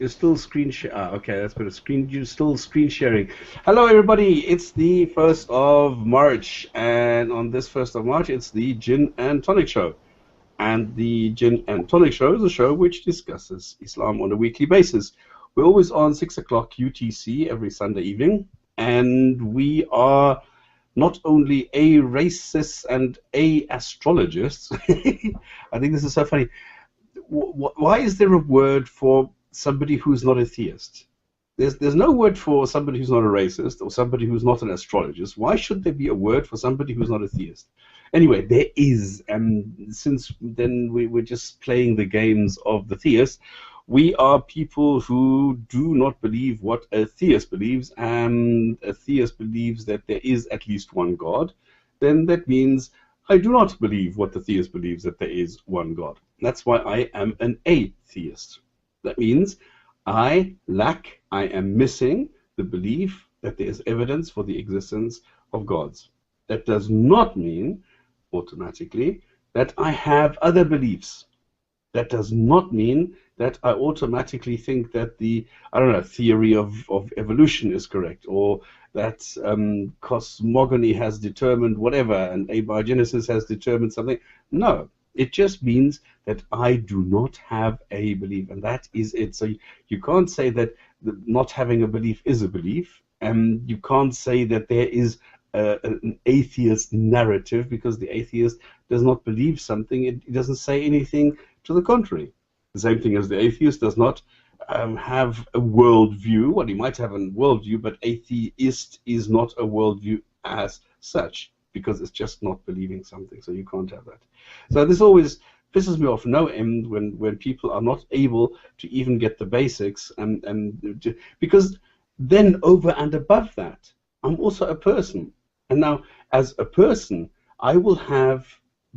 You're still screen share. Okay, that's better. You're still screen sharing. Hello, everybody. It's the 1st of March, and on this 1st of March, it's the Gin and Tonic Show. And the Gin and Tonic Show is a show which discusses Islam on a weekly basis. We're always on 6 o'clock UTC every Sunday evening, and we are not only a racists and a astrologists. I think this is so funny. Why is there a word for somebody who's not a theist? There's no word for somebody who's not a racist or somebody who's not an astrologist. Why should there be a word for somebody who's not a theist? Anyway, there is, and since then we're just playing the games of the theist. We are people who do not believe what a theist believes, and a theist believes that there is at least one God. Then that means I do not believe what the theist believes, that there is one God. That's why I am an atheist. That means I am missing the belief that there is evidence for the existence of gods. That does not mean automatically that I have other beliefs. That does not mean that I automatically think that the, theory of evolution is correct, or that cosmogony has determined whatever, and abiogenesis has determined something. No, it just means that I do not have a belief, and that is it. So you can't say that not having a belief is a belief, and you can't say that there is an atheist narrative, because the atheist does not believe something. It doesn't say anything to the contrary. The same thing as the atheist does not have a worldview. Well, he might have a worldview, but atheist is not a worldview as such, because it's just not believing something. So you can't have that. So this always pisses me off no end when people are not able to even get the basics, and because then over and above that, I'm also a person. And now, as a person, I will have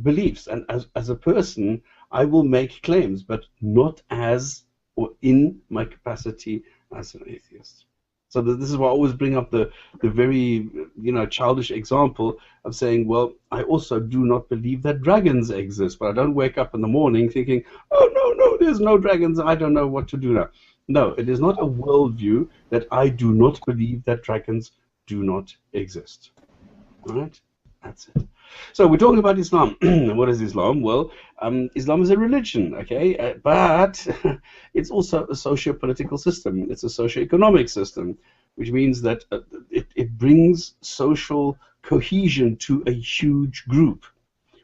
beliefs, and as a person, I will make claims, but not as or in my capacity as an atheist. So this is why I always bring up the very childish example of saying, well, I also do not believe that dragons exist, but I don't wake up in the morning thinking, oh no, there's no dragons, I don't know what to do now. No, it is not a worldview that I do not believe that dragons do not exist. All right? That's it. So we're talking about Islam. What is Islam? Well, Islam is a religion, okay? But it's also a socio-political system. It's a socio-economic system, which means that it brings social cohesion to a huge group,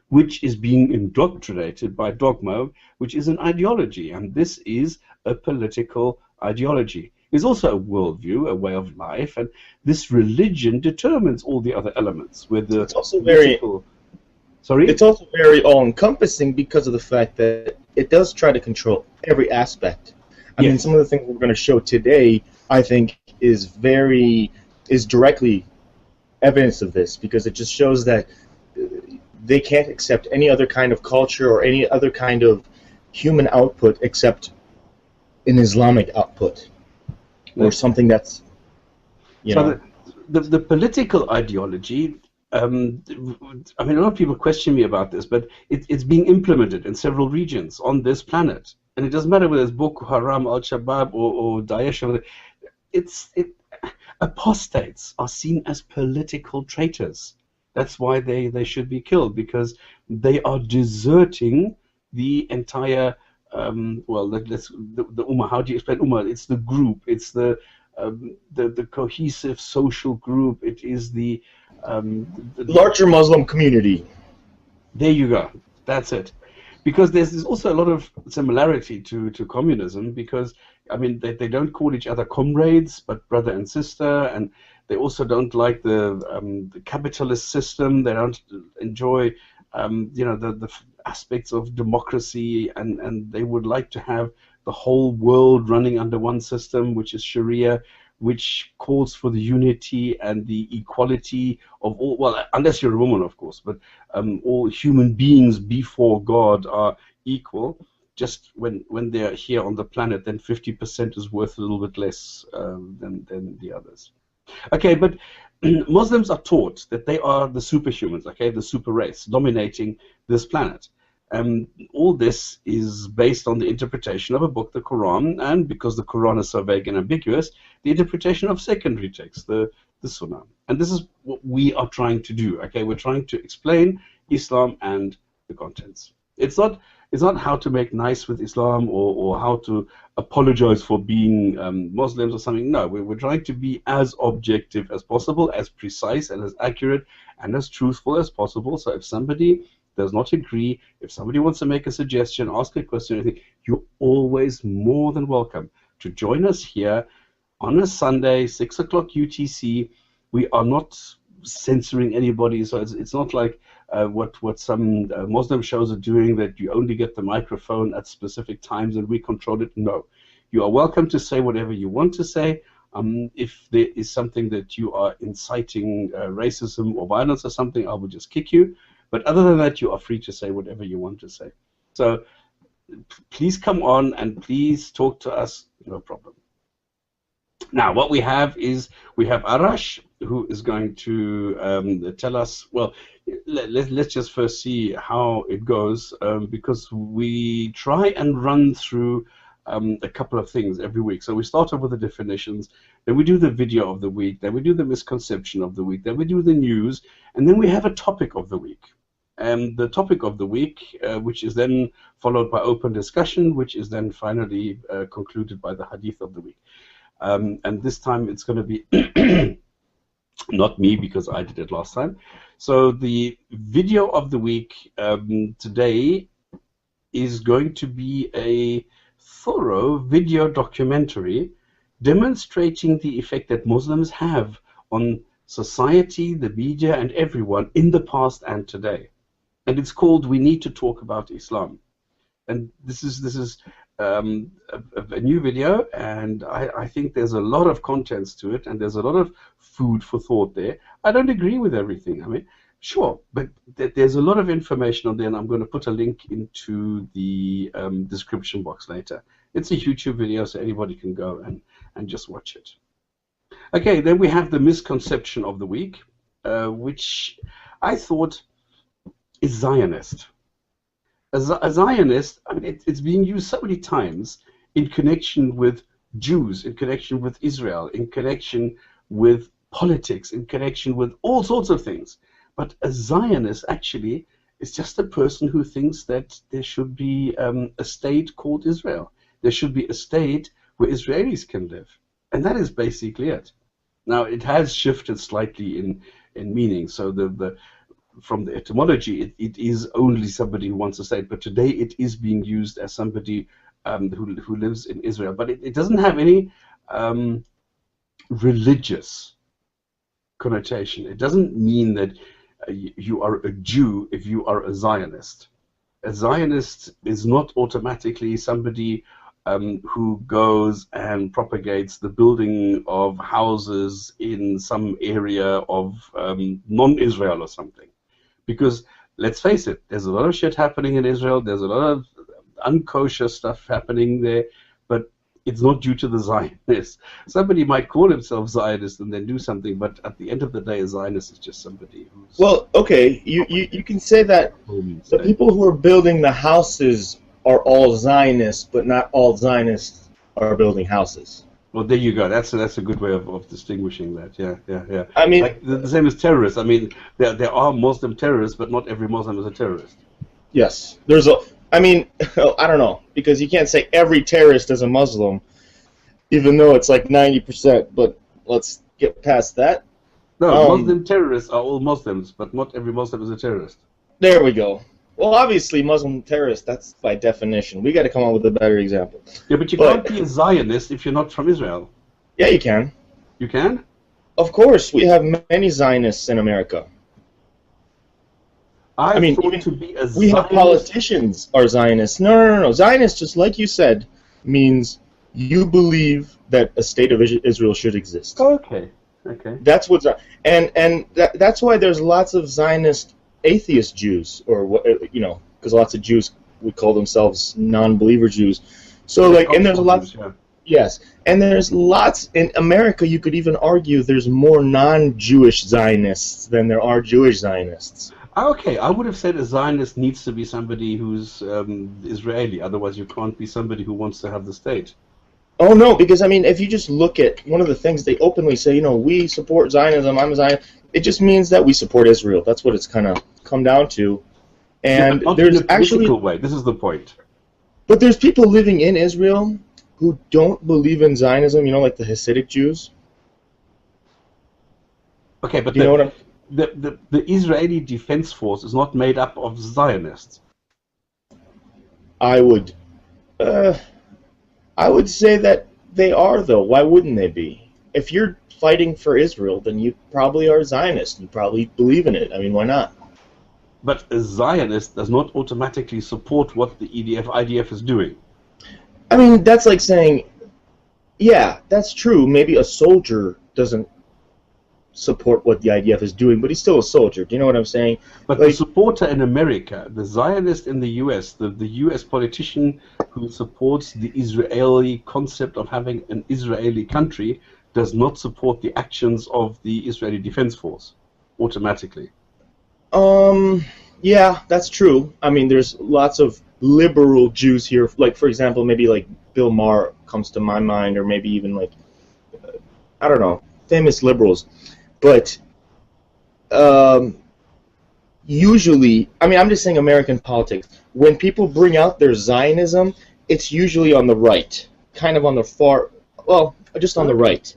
which is being indoctrinated by dogma, which is an ideology. And this is a political ideology. It's also a worldview, a way of life, and this religion determines all the other elements. It's also very all-encompassing because of the fact that it does try to control every aspect. I mean, some of the things we're going to show today, I think, is directly evidence of this, because it just shows that they can't accept any other kind of culture or any other kind of human output except an Islamic output. Or something that's, So the political ideology, I mean, a lot of people question me about this, but it's being implemented in several regions on this planet. And it doesn't matter whether it's Boko Haram, Al-Shabaab, or Daesh. Apostates are seen as political traitors. That's why they should be killed, because they are deserting the entire the Ummah. How do you explain Ummah? It's the group. It's the cohesive social group. It is the larger Muslim community. There you go. That's it. Because there's also a lot of similarity to communism, because I mean they don't call each other comrades but brother and sister, and they also don't like the capitalist system. They don't enjoy the aspects of democracy, and they would like to have the whole world running under one system, which is Sharia, which calls for the unity and the equality of all, well, unless you're a woman, of course, but all human beings before God are equal. Just when they're here on the planet, then 50% is worth a little bit less than the others. Okay, but Muslims are taught that they are the superhumans, okay, the super race dominating this planet. All this is based on the interpretation of a book, the Quran, and because the Quran is so vague and ambiguous, the interpretation of secondary texts, the Sunnah. And this is what we are trying to do. Okay, we're trying to explain Islam and the contents. It's not how to make nice with Islam or how to apologize for being Muslims or something. No, we're trying to be as objective as possible, as precise and as accurate and as truthful as possible. So if somebody does not agree, if somebody wants to make a suggestion, ask a question, anything, you're always more than welcome to join us here on a Sunday, 6 o'clock UTC. We are not censoring anybody, so it's not like what some Muslim shows are doing, that you only get the microphone at specific times and we control it. No, you are welcome to say whatever you want to say. If there is something that you are inciting racism or violence or something, I will just kick you. But other than that, you are free to say whatever you want to say. So please come on and please talk to us, no problem. Now, what we have is, we have Arash, who is going to tell us, well, let's just first see how it goes, because we try and run through a couple of things every week. So we start off with the definitions, then we do the video of the week, then we do the misconception of the week, then we do the news, and then we have a topic of the week. And the topic of the week, which is then followed by open discussion, which is then finally concluded by the Hadith of the week. And this time it's going to be not me, because I did it last time. So the video of the week today is going to be a thorough video documentary demonstrating the effect that Muslims have on society, the media, and everyone in the past and today. And it's called "We Need to Talk About Islam." And this is a new video, and I think there's a lot of contents to it, and there's a lot of food for thought there. I don't agree with everything. I mean, sure, but there's a lot of information on there, and I'm going to put a link into the description box later. It's a YouTube video, so anybody can go and just watch it. Okay, then we have the misconception of the week, which I thought is Zionist. A Zionist, I mean, it's being used so many times in connection with Jews, in connection with Israel, in connection with politics, in connection with all sorts of things. But a Zionist actually is just a person who thinks that there should be a state called Israel. There should be a state where Israelis can live. And that is basically it. Now, it has shifted slightly in meaning. So from the etymology, it is only somebody who wants a state, but today it is being used as somebody who lives in Israel. But it doesn't have any religious connotation. It doesn't mean that you are a Jew if you are a Zionist. A Zionist is not automatically somebody who goes and propagates the building of houses in some area of non-Israel or something. Because, let's face it, there's a lot of shit happening in Israel, there's a lot of unkosher stuff happening there, but it's not due to the Zionists. Somebody might call himself Zionist and then do something, but at the end of the day, a Zionist is just somebody who's... Well, okay, you can say that the people who are building the houses are all Zionists, but not all Zionists are building houses. Well, there you go. That's a good way of distinguishing that. Yeah. I mean, like the same as terrorists. I mean, there are Muslim terrorists, but not every Muslim is a terrorist. Yes, I mean, I don't know, because you can't say every terrorist is a Muslim, even though it's like 90%. But let's get past that. No, Muslim terrorists are all Muslims, but not every Muslim is a terrorist. There we go. Well, obviously, Muslim terrorists, that's by definition. We got to come up with a better example. Yeah, but you can't be a Zionist if you're not from Israel. Yeah, you can. You can? Of course, we have many Zionists in America. I mean, even to be a we have politicians are Zionists. No. Zionist, just like you said, means you believe that a state of Israel should exist. Okay. That's what, and that's why there's lots of Zionist atheist Jews, or because lots of Jews would call themselves non-believer Jews. So and there's lots. Yeah. Yes, and there's lots in America. You could even argue there's more non-Jewish Zionists than there are Jewish Zionists. Okay, I would have said a Zionist needs to be somebody who's Israeli. Otherwise, you can't be somebody who wants to have the state. Oh no, because I mean, if you just look at one of the things they openly say, we support Zionism. I'm a Zionist. It just means that we support Israel. That's what it's kind of come down to. Yeah, but And not there's in a political actually, way. This is the point. but there's people living in Israel who don't believe in Zionism. Like the Hasidic Jews. Okay, but Do you know what I'm? the Israeli Defense Force is not made up of Zionists. I would, uh, I would say that they are, though. Why wouldn't they be? If you're fighting for Israel, then you probably are Zionist. You probably believe in it. I mean, why not? But a Zionist does not automatically support what the IDF is doing. I mean, that's like saying, yeah, that's true. Maybe a soldier doesn't support what the IDF is doing, but he's still a soldier. Do you know what I'm saying? But the supporter in America, the Zionist in the US, the US politician who supports the Israeli concept of having an Israeli country, does not support the actions of the Israeli Defense Force automatically. Yeah, that's true. I mean, there's lots of liberal Jews here. Like, for example, maybe like Bill Maher comes to my mind, or maybe even like, I don't know, famous liberals. But usually, I mean, I'm just saying American politics. When people bring out their Zionism, it's usually on the right, kind of on the far, well, just on the right.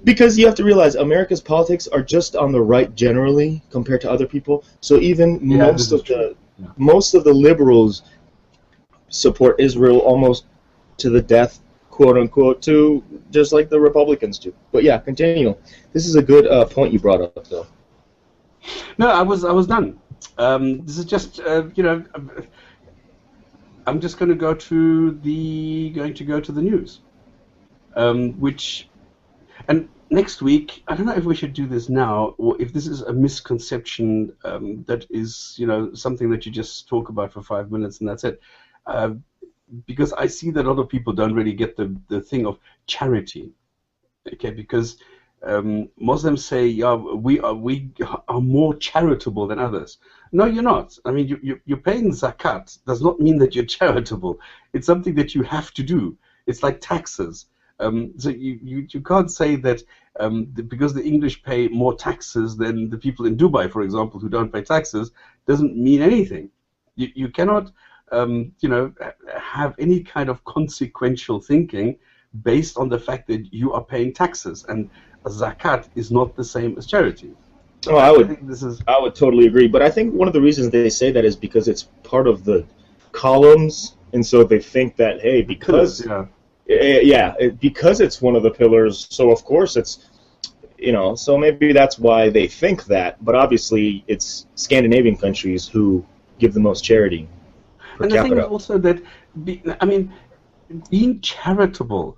Because you have to realize America's politics are just on the right generally compared to other people. So even most of the liberals support Israel almost to the death, quote unquote, to just like the Republicans do. But yeah, continue. This is a good point you brought up, though. No, I was done. This is just I'm just going to go to the news, which. And next week, I don't know if we should do this now, or if this is a misconception that is, something that you just talk about for 5 minutes and that's it. Because I see that a lot of people don't really get the thing of charity. Okay, because Muslims say, yeah, we are more charitable than others. No, you're not. I mean, you're paying zakat does not mean that you're charitable. It's something that you have to do. It's like taxes. So you can't say that because the English pay more taxes than the people in Dubai, for example, who don't pay taxes, doesn't mean anything. You cannot have any kind of consequential thinking based on the fact that you are paying taxes, and a zakat is not the same as charity. So I would totally agree, but I think one of the reasons they say that is because it's part of the columns, and so they think that, hey, because because it's one of the pillars, so of course it's, so maybe that's why they think that, but obviously it's Scandinavian countries who give the most charity per capita. And the thing is also that, being charitable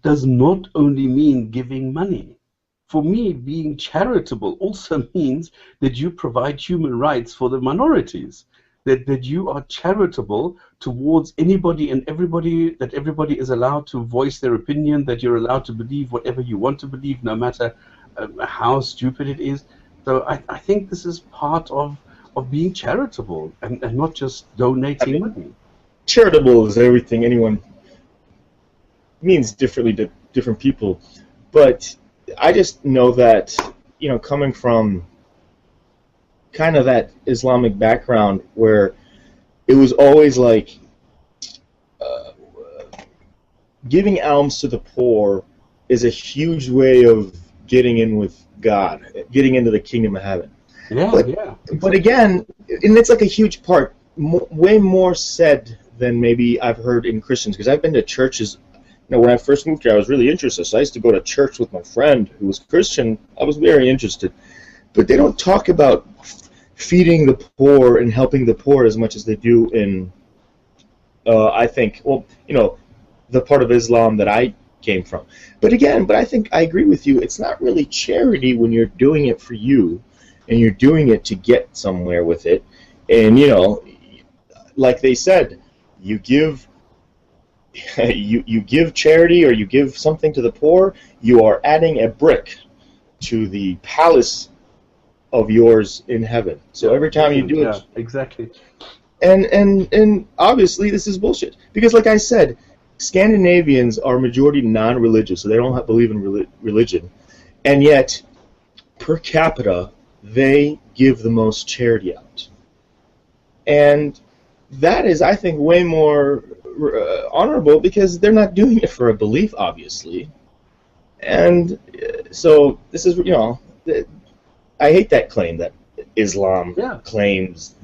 does not only mean giving money. For me, being charitable also means that you provide human rights for the minorities. That you are charitable towards anybody and everybody, that everybody is allowed to voice their opinion, that you're allowed to believe whatever you want to believe, no matter how stupid it is. So I think this is part of being charitable and not just donating money. Charitable is everything. Anyone means differently to different people. But I just know that, coming from kind of that Islamic background where it was always like giving alms to the poor is a huge way of getting in with God, getting into the kingdom of heaven. But again, and it's like a huge part, way more said than maybe I've heard in Christians, because I've been to churches. When I first moved here, I was really interested, so I used to go to church with my friend who was Christian. I was very interested. But they don't talk about feeding the poor and helping the poor as much as they do in, I think, the part of Islam that I came from. But I think I agree with you. It's not really charity when you're doing it for you, and you're doing it to get somewhere with it. And, like they said, you give you give charity or you give something to the poor, you are adding a brick to the palace of yours in heaven. So every time you do it, yeah, exactly. and obviously this is bullshit, because like I said, Scandinavians are majority non-religious, so they don't believe in religion, and yet per capita they give the most charity out, and that is, I think, way more honorable, because they're not doing it for a belief, obviously. And so this is, I hate that claim that Islam claims,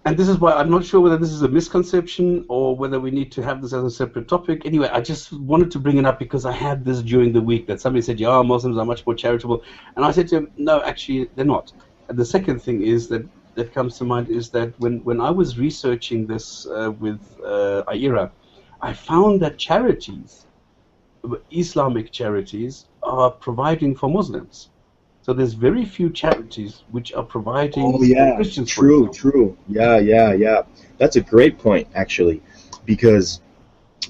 And this is why I'm not sure whether this is a misconception or whether we need to have this as a separate topic. Anyway, I just wanted to bring it up because I had this during the week that somebody said, yeah, Muslims are much more charitable. And I said to him, no, actually, they're not. And the second thing is that comes to mind is that when I was researching this with Aira, I found that charities, Islamic charities, are providing for Muslims. So there's very few charities which are providing for Christians. True. Yeah. That's a great point, actually, because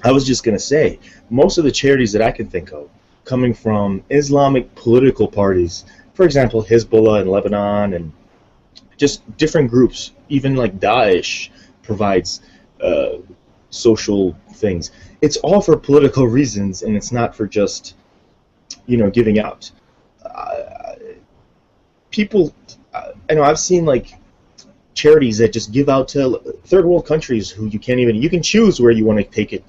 I was just going to say, most of the charities that I can think of coming from Islamic political parties, for example, Hezbollah in Lebanon, and just different groups, even like Daesh provides social things. It's all for political reasons, and it's not for just, giving out. People, I know I've seen like charities that just give out to third world countries who you can choose where you want to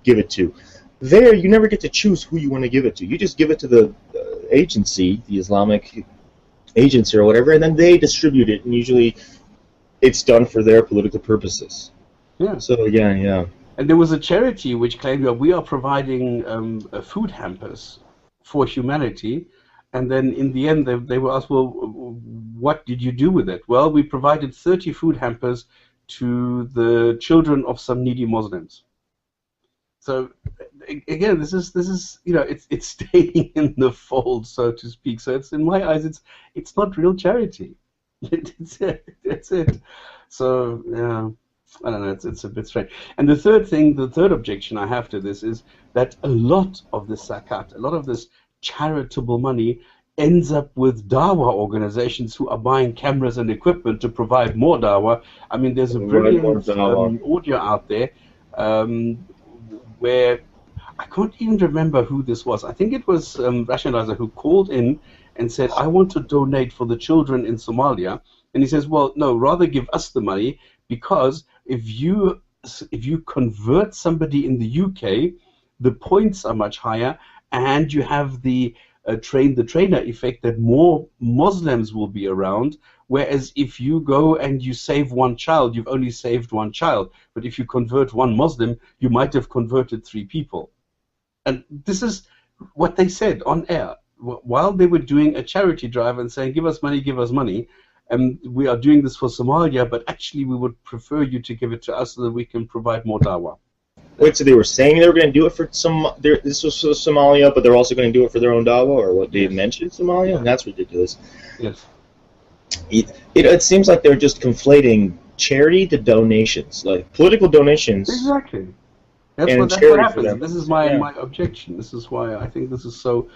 give it to. There, you never get to choose who you want to give it to. You just give it to the agency, the Islamic agency or whatever, and then they distribute it, and usually it's done for their political purposes. Yeah. So yeah. And there was a charity which claimed that we are providing food hampers for humanity, and then in the end they were asked, well, what did you do with it? Well, we provided 30 food hampers to the children of some needy Muslims. So again, this is it's staying in the fold, so to speak. So it's, in my eyes, it's not real charity. That's it. So yeah, I don't know. It's a bit strange. And the third objection I have to this is that a lot of this zakat, a lot of this charitable money ends up with dawah organizations who are buying cameras and equipment to provide more dawah. I mean, there's a brilliant audio out there where I can't even remember who this was. I think it was Rationalizer who called in and said, I want to donate for the children in Somalia. And he says, well, no, rather give us the money, because if you convert somebody in the UK, the points are much higher, and you have the train-the-trainer effect that more Muslims will be around, whereas if you go and you save one child, you've only saved one child. But if you convert one Muslim, you might have converted 3 people. And this is what they said on air while they were doing a charity drive and saying, give us money, and we are doing this for Somalia, but actually we would prefer you to give it to us so that we can provide more dawah. Wait, so they were saying they were going to do it for this was for Somalia, but they're also going to do it for their own dawah, or what? They mentioned Somalia? Yeah. That's ridiculous. Yes. It seems like they're just conflating charity to donations, like political donations. Exactly. That's what happens. This is my objection. This is why I think this is so.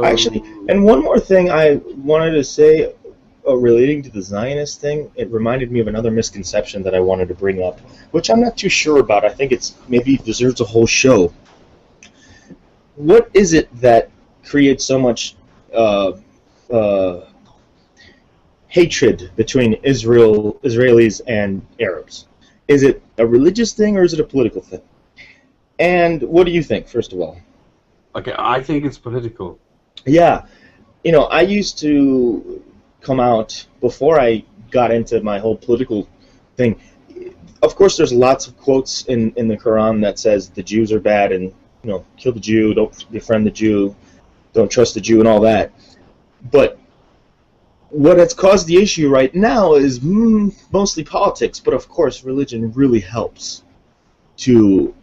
Actually, and one more thing I wanted to say relating to the Zionist thing, it reminded me of another misconception that I wanted to bring up, which I'm not too sure about. I think it's maybe deserves a whole show. What is it that creates so much hatred between Israelis and Arabs? Is it a religious thing or is it a political thing? And what do you think, first of all? Okay, I think it's political. Yeah. I used to come out before I got into my whole political thing. Of course, there's lots of quotes in the Quran that says the Jews are bad and, kill the Jew, don't befriend the Jew, don't trust the Jew and all that. But what has caused the issue right now is mostly politics, but of course religion really helps to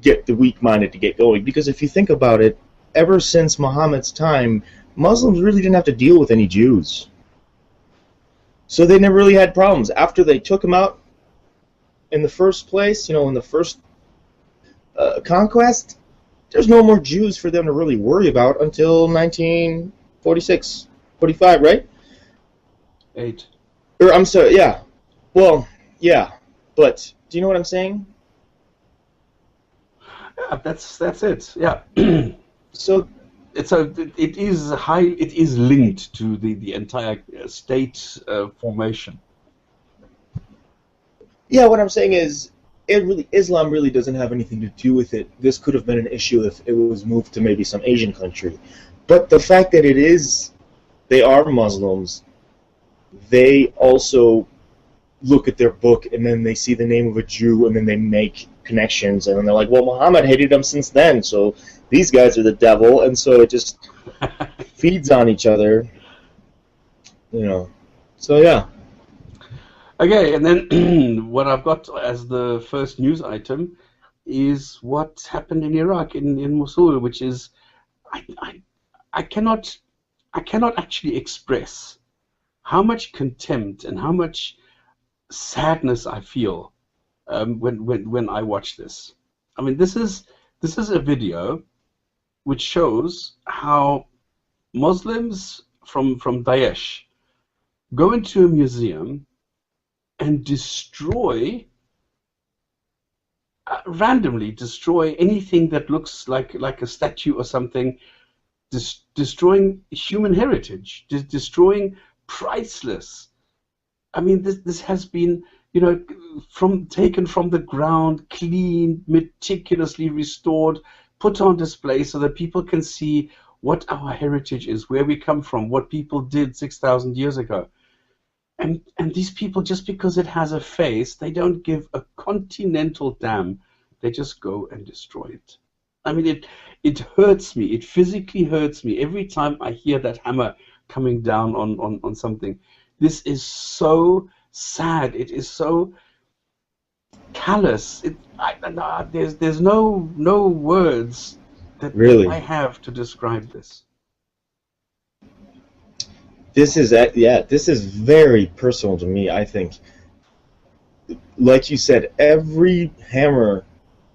get the weak-minded to get going. Because if you think about it, ever since Muhammad's time, Muslims really didn't have to deal with any Jews. So they never really had problems. After they took them out in the first place, in the first conquest, there's no more Jews for them to really worry about until 1946, 45, right? 8. Or I'm sorry, yeah. Well, yeah, but do you know what I'm saying? Yeah, that's it. Yeah. So It is linked to the entire state formation. yeah, what I'm saying is, Islam really doesn't have anything to do with it. This could have been an issue if it was moved to maybe some Asian country, but the fact that they are Muslims. They also look at their book and then they see the name of a Jew and then they make connections and then they're like, well, Muhammad hated them since then, so these guys are the devil, and so it just feeds on each other, you know. So yeah. Okay, and then what I've got as the first news item is what happened in Iraq, in Mosul, which is I cannot actually express how much contempt and how much sadness I feel when I watch this. I mean, this is a video which shows how Muslims from Daesh go into a museum and randomly destroy anything that looks like a statue or something, destroying human heritage, destroying priceless. I mean, this has been, you know, taken from the ground, cleaned, meticulously restored, put on display so that people can see what our heritage is, where we come from, what people did 6,000 years ago. And these people, just because it has a face, they don't give a continental damn. They just go and destroy it. I mean, it hurts me. It physically hurts me every time I hear that hammer coming down on something. This is so sad. It is so callous. There's no words that Really? I have to describe this. This is very personal to me, I think. Like you said, every hammer,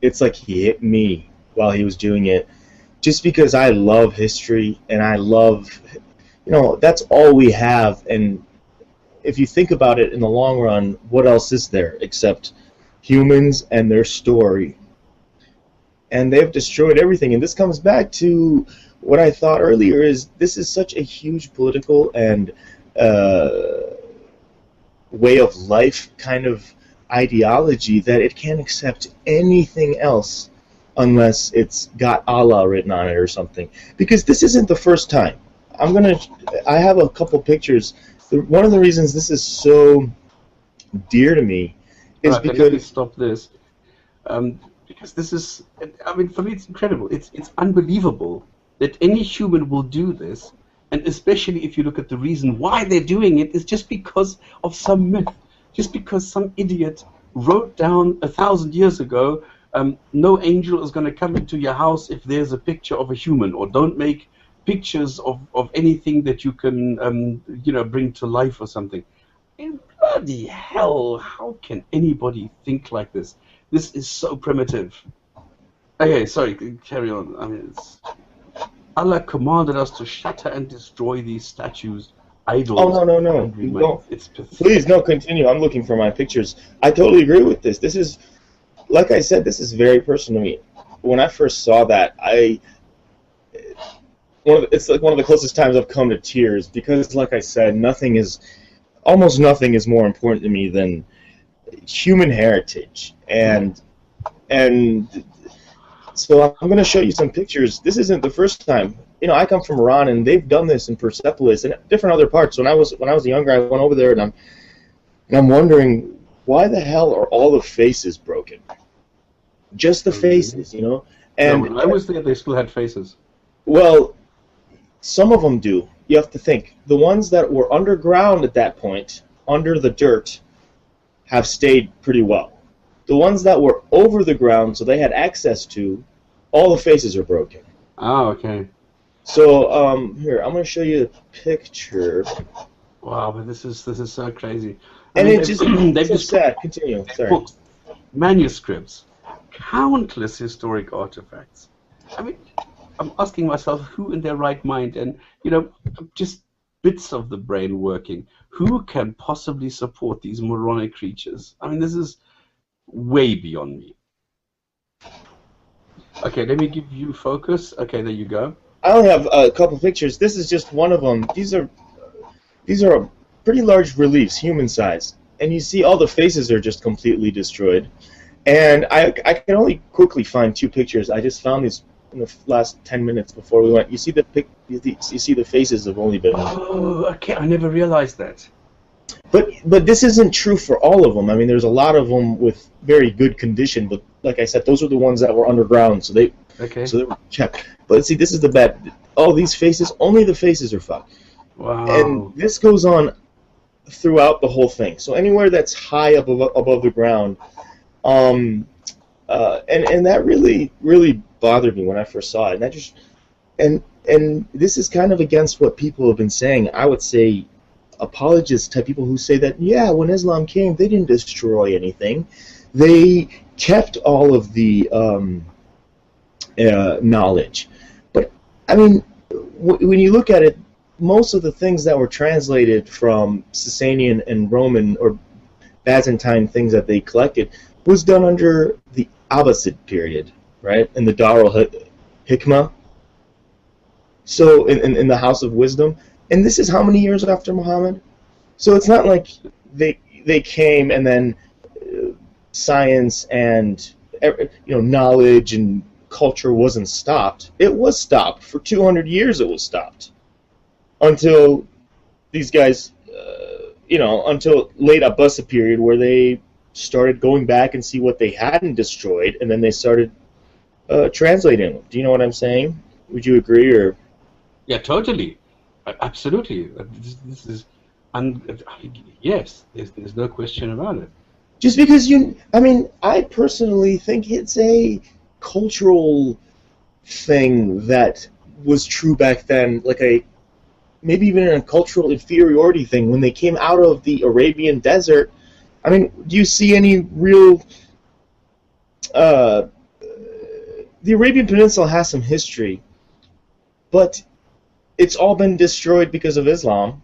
it's like he hit me while he was doing it. Just because I love history and I love, you know, that's all we have. And if you think about it in the long run, what else is there except humans and their story? And they've destroyed everything. And this comes back to what I thought earlier, is this is such a huge political and way of life kind of ideology that it can't accept anything else unless it's got Allah written on it or something. Because this isn't the first time. I have a couple pictures. One of the reasons this is so dear to me is because... Let me stop this. Because this is, I mean, for me it's incredible. It's unbelievable that any human will do this, and especially if you look at the reason why they're doing it, is just because of some myth, just because some idiot wrote down 1,000 years ago, no angel is going to come into your house if there's a picture of a human, or don't make pictures of anything that you can, bring to life or something. And bloody hell, how can anybody think like this? This is so primitive. Okay, sorry, carry on. I mean, Allah commanded us to shatter and destroy these statues, idols. Oh, no. Don't. It's pathetic. Please, no, continue. I'm looking for my pictures. I totally agree with this. This is, like I said, this is very personal to me. When I first saw that, it's like one of the closest times I've come to tears, because, like I said, almost nothing is more important to me than human heritage. And so I'm going to show you some pictures. This isn't the first time. You know, I come from Iran, and they've done this in Persepolis and different other parts. When I was younger, I went over there, and I'm wondering, why the hell are all the faces broken? Just the faces, you know. And no, I always think they still had faces. Well, some of them do. You have to think. The ones that were underground at that point, under the dirt, have stayed pretty well. The ones that were over the ground, so they had access to, all the faces are broken. Oh, okay. So, here, I'm going to show you a picture. Wow, but this is so crazy. And it's just so sad. Continue. Sorry. Books, manuscripts, countless historic artifacts. I mean, I'm asking myself, who in their right mind, and, you know, just bits of the brain working, who can possibly support these moronic creatures? I mean, this is way beyond me. Okay, let me give you focus. Okay, there you go. I only have a couple pictures. This is just one of them. These are pretty large reliefs, human size, and you see all the faces are just completely destroyed. And I can only quickly find two pictures. I just found these in the last 10 minutes before we went. You see you see the faces have only been. Oh, okay. I never realized that. But this isn't true for all of them. I mean, there's a lot of them with very good condition. But like I said, those are the ones that were underground, so they were checked. But see, this is the bad. All these faces, only the faces are fucked. Wow. And this goes on throughout the whole thing. So anywhere that's high up above the ground, and that really bothered me when I first saw it. And that just and this is kind of against what people have been saying. I would say apologists type people who say that, yeah, when Islam came, they didn't destroy anything. They kept all of the knowledge. But I mean, when you look at it, most of the things that were translated from Sasanian and Roman or Byzantine things that they collected was done under the Abbasid period, right? In the Darul Hikmah. So in the House of Wisdom. And this is how many years after Muhammad? So it's not like they came and then science and knowledge and culture wasn't stopped. It was stopped. For 200 years it was stopped. Until these guys, until late Abbasid period where they started going back and see what they hadn't destroyed, and then they started translating them. Do you know what I'm saying? Would you agree? Or yeah, totally, absolutely. This is, yes, there's no question about it. Just because I personally think it's a cultural thing that was true back then, like maybe even a cultural inferiority thing when they came out of the Arabian desert. I mean, do you see any real... the Arabian Peninsula has some history, but it's all been destroyed because of Islam,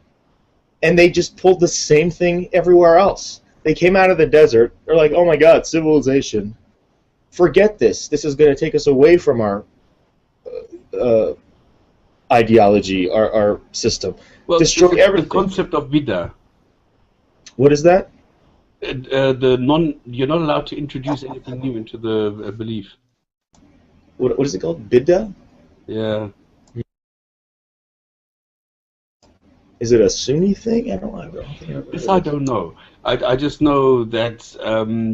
and they just pulled the same thing everywhere else. They came out of the desert, they're like, oh my god, civilization. Forget this. This is going to take us away from our ideology, our system. Well, destroy everything. The concept of bid'ah. What is that? You're not allowed to introduce anything new into the belief. What is it called? Bid'ah? Yeah. Is it a Sunni thing? I don't This I don't know. I just know that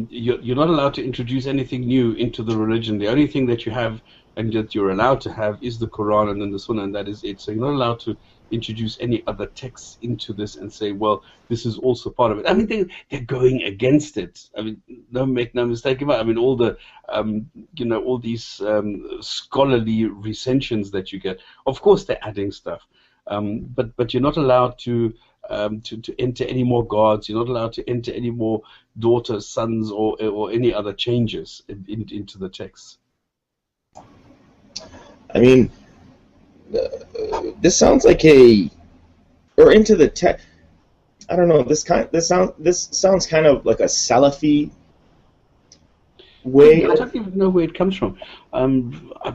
you're not allowed to introduce anything new into the religion. The only thing that you have and that you're allowed to have is the Quran and then the Sunnah, and that is it. So you're not allowed to introduce any other texts into this and say, well, this is also part of it. I mean, they're going against it. I mean, don't make no mistake about it. I mean, all the, all these scholarly recensions that you get, of course they're adding stuff. But you're not allowed to enter any more gods. You're not allowed to enter any more daughters, sons, or any other changes into the texts. I mean, this sounds like into the text. I don't know. This sounds kind of like a Salafi way. I don't even know where it comes from.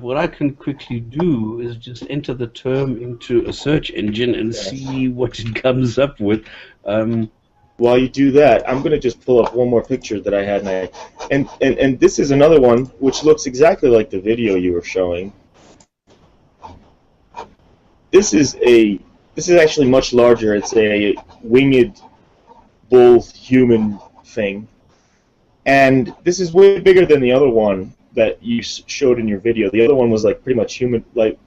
What I can quickly do is just enter the term into a search engine and see what it comes up with. While you do that, I'm going to just pull up one more picture that I had, and this is another one which looks exactly like the video you were showing. This is actually much larger. It's a winged bull human thing. And this is way bigger than the other one that you showed in your video. The other one was like pretty much human, like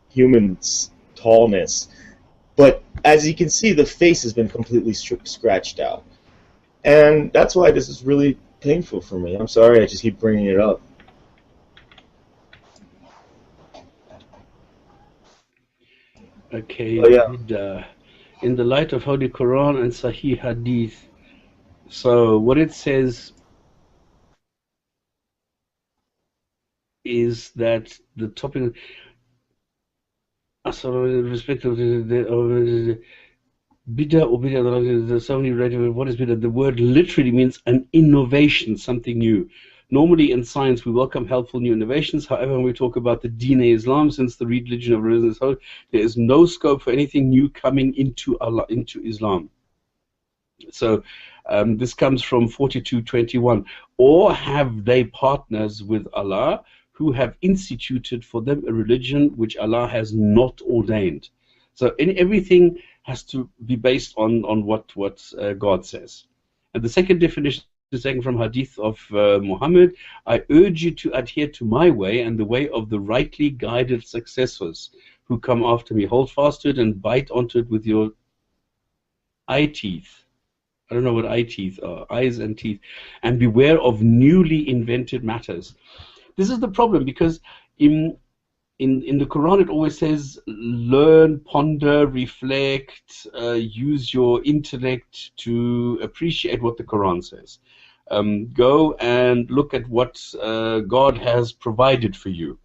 human tallness. But as you can see, the face has been completely scratched out. And that's why this is really painful for me. I'm sorry, I just keep bringing it up. Okay, yeah. In the light of Holy Quran and Sahih Hadith. So what it says is that the topic So, in respect of the Bid'ah or bid'ah, there's so many relative. What is bid'ah? The word literally means an innovation, something new. Normally in science, we welcome helpful new innovations. However, when we talk about the Deen Islam, since the religion of religion is holy, there is no scope for anything new coming into Allah, into Islam. So this comes from 42:21. Or have they partners with Allah who have instituted for them a religion which Allah has not ordained? So everything has to be based on what God says. And the second definition is taken from Hadith of Muhammad. I urge you to adhere to my way and the way of the rightly guided successors who come after me. Hold fast to it and bite onto it with your eye teeth. I don't know what eye teeth are, eyes and teeth, and beware of newly invented matters. This is the problem, because in the Quran it always says learn, ponder, reflect, use your intellect to appreciate what the Quran says. Go and look at what God has provided for you,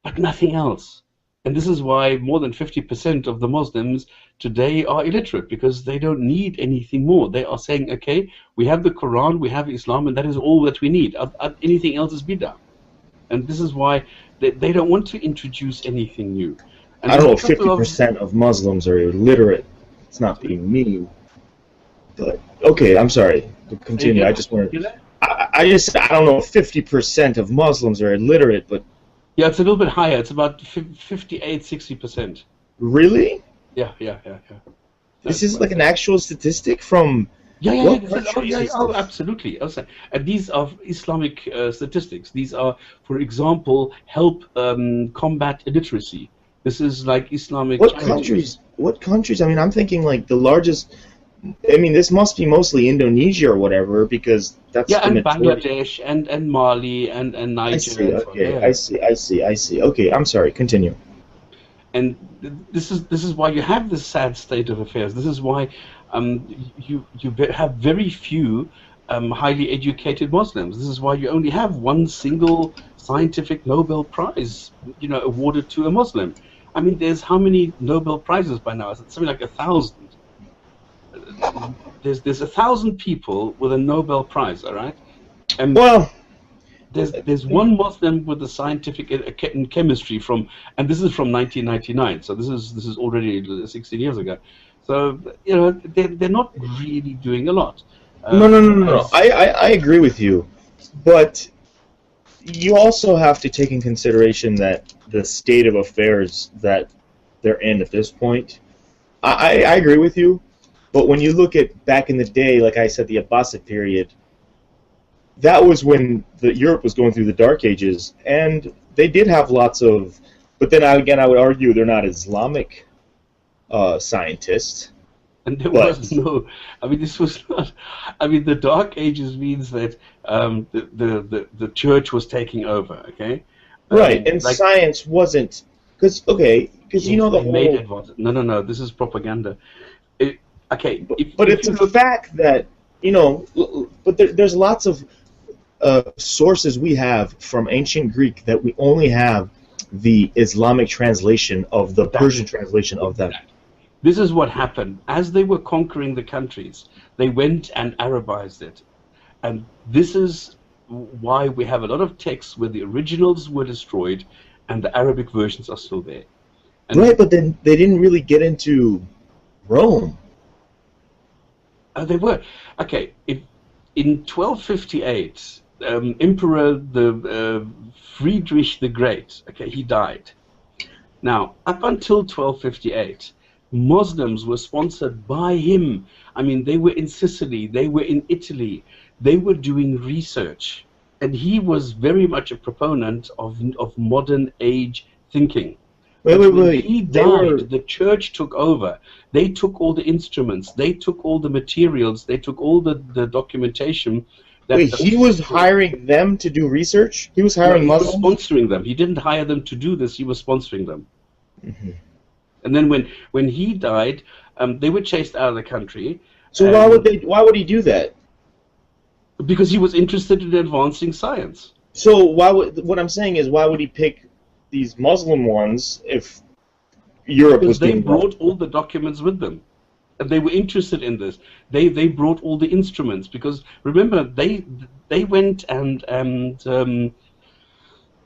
but nothing else. And this is why more than 50% of the Muslims today are illiterate, because they don't need anything more. They are saying, okay, we have the Quran, we have Islam, and that is all that we need. Anything else is bid'ah. And this is why they don't want to introduce anything new. And I don't know, 50% of Muslims are illiterate. It's not being mean. But, okay, I'm sorry. Continue. I just wanted. I don't know if 50% of Muslims are illiterate, but. Yeah, it's a little bit higher. It's about 58, 60%. Really? Yeah. This is like an actual statistic from. Yeah. Oh, absolutely. And these are Islamic statistics. These are, for example, help combat illiteracy. This is like Islamic. What countries? What countries? I mean, I'm thinking like the largest. I mean, this must be mostly Indonesia or whatever, because that's the and majority. Bangladesh and Mali and Niger. I see. Okay, I see. Okay, I'm sorry. Continue. And this is why you have this sad state of affairs. This is why you have very few highly educated Muslims. This is why you only have one single scientific Nobel Prize, awarded to a Muslim. I mean, there's how many Nobel Prizes by now? It's something like 1,000. There's 1,000 people with a Nobel Prize, all right? And well, there's one Muslim with a scientific in chemistry and this is from 1999. So this is already 16 years ago. So they're not really doing a lot. No. I agree with you, but you also have to take in consideration that the state of affairs that they're in at this point. I agree with you. But when you look at back in the day, like I said, the Abbasid period, that was when Europe was going through the Dark Ages, and they did have lots of. But then again, I would argue they're not Islamic scientists. And there was no. I mean, this was not. I mean, the Dark Ages means that the church was taking over. Okay. Right, and like, science wasn't because you know the whole. No. This is propaganda. Okay, but it's a fact that but there's lots of sources we have from ancient Greek that we only have the Islamic translation of the Persian translation of them. This is what happened. As they were conquering the countries, they went and Arabized it. And this is why we have a lot of texts where the originals were destroyed and the Arabic versions are still there. And right, but then they didn't really get into Rome. They were. Okay, in 1258, Emperor Friedrich the Great, he died. Now, up until 1258, Muslims were sponsored by him. I mean, they were in Sicily, they were in Italy, they were doing research. And he was very much a proponent of modern age thinking. Wait. He died, the church took over. They took all the instruments, they took all the materials, they took all the documentation. Wait, he was hiring them to do research? He was hiring Muslims? He was sponsoring them. He didn't hire them to do this, he was sponsoring them. Mm-hmm. And then when he died, they were chased out of the country. So why would he do that? Because he was interested in advancing science. So what I'm saying is, why would he pick these Muslim ones if Europe Because was they doing brought all the documents with them. And they were interested in this. They brought all the instruments because remember they went and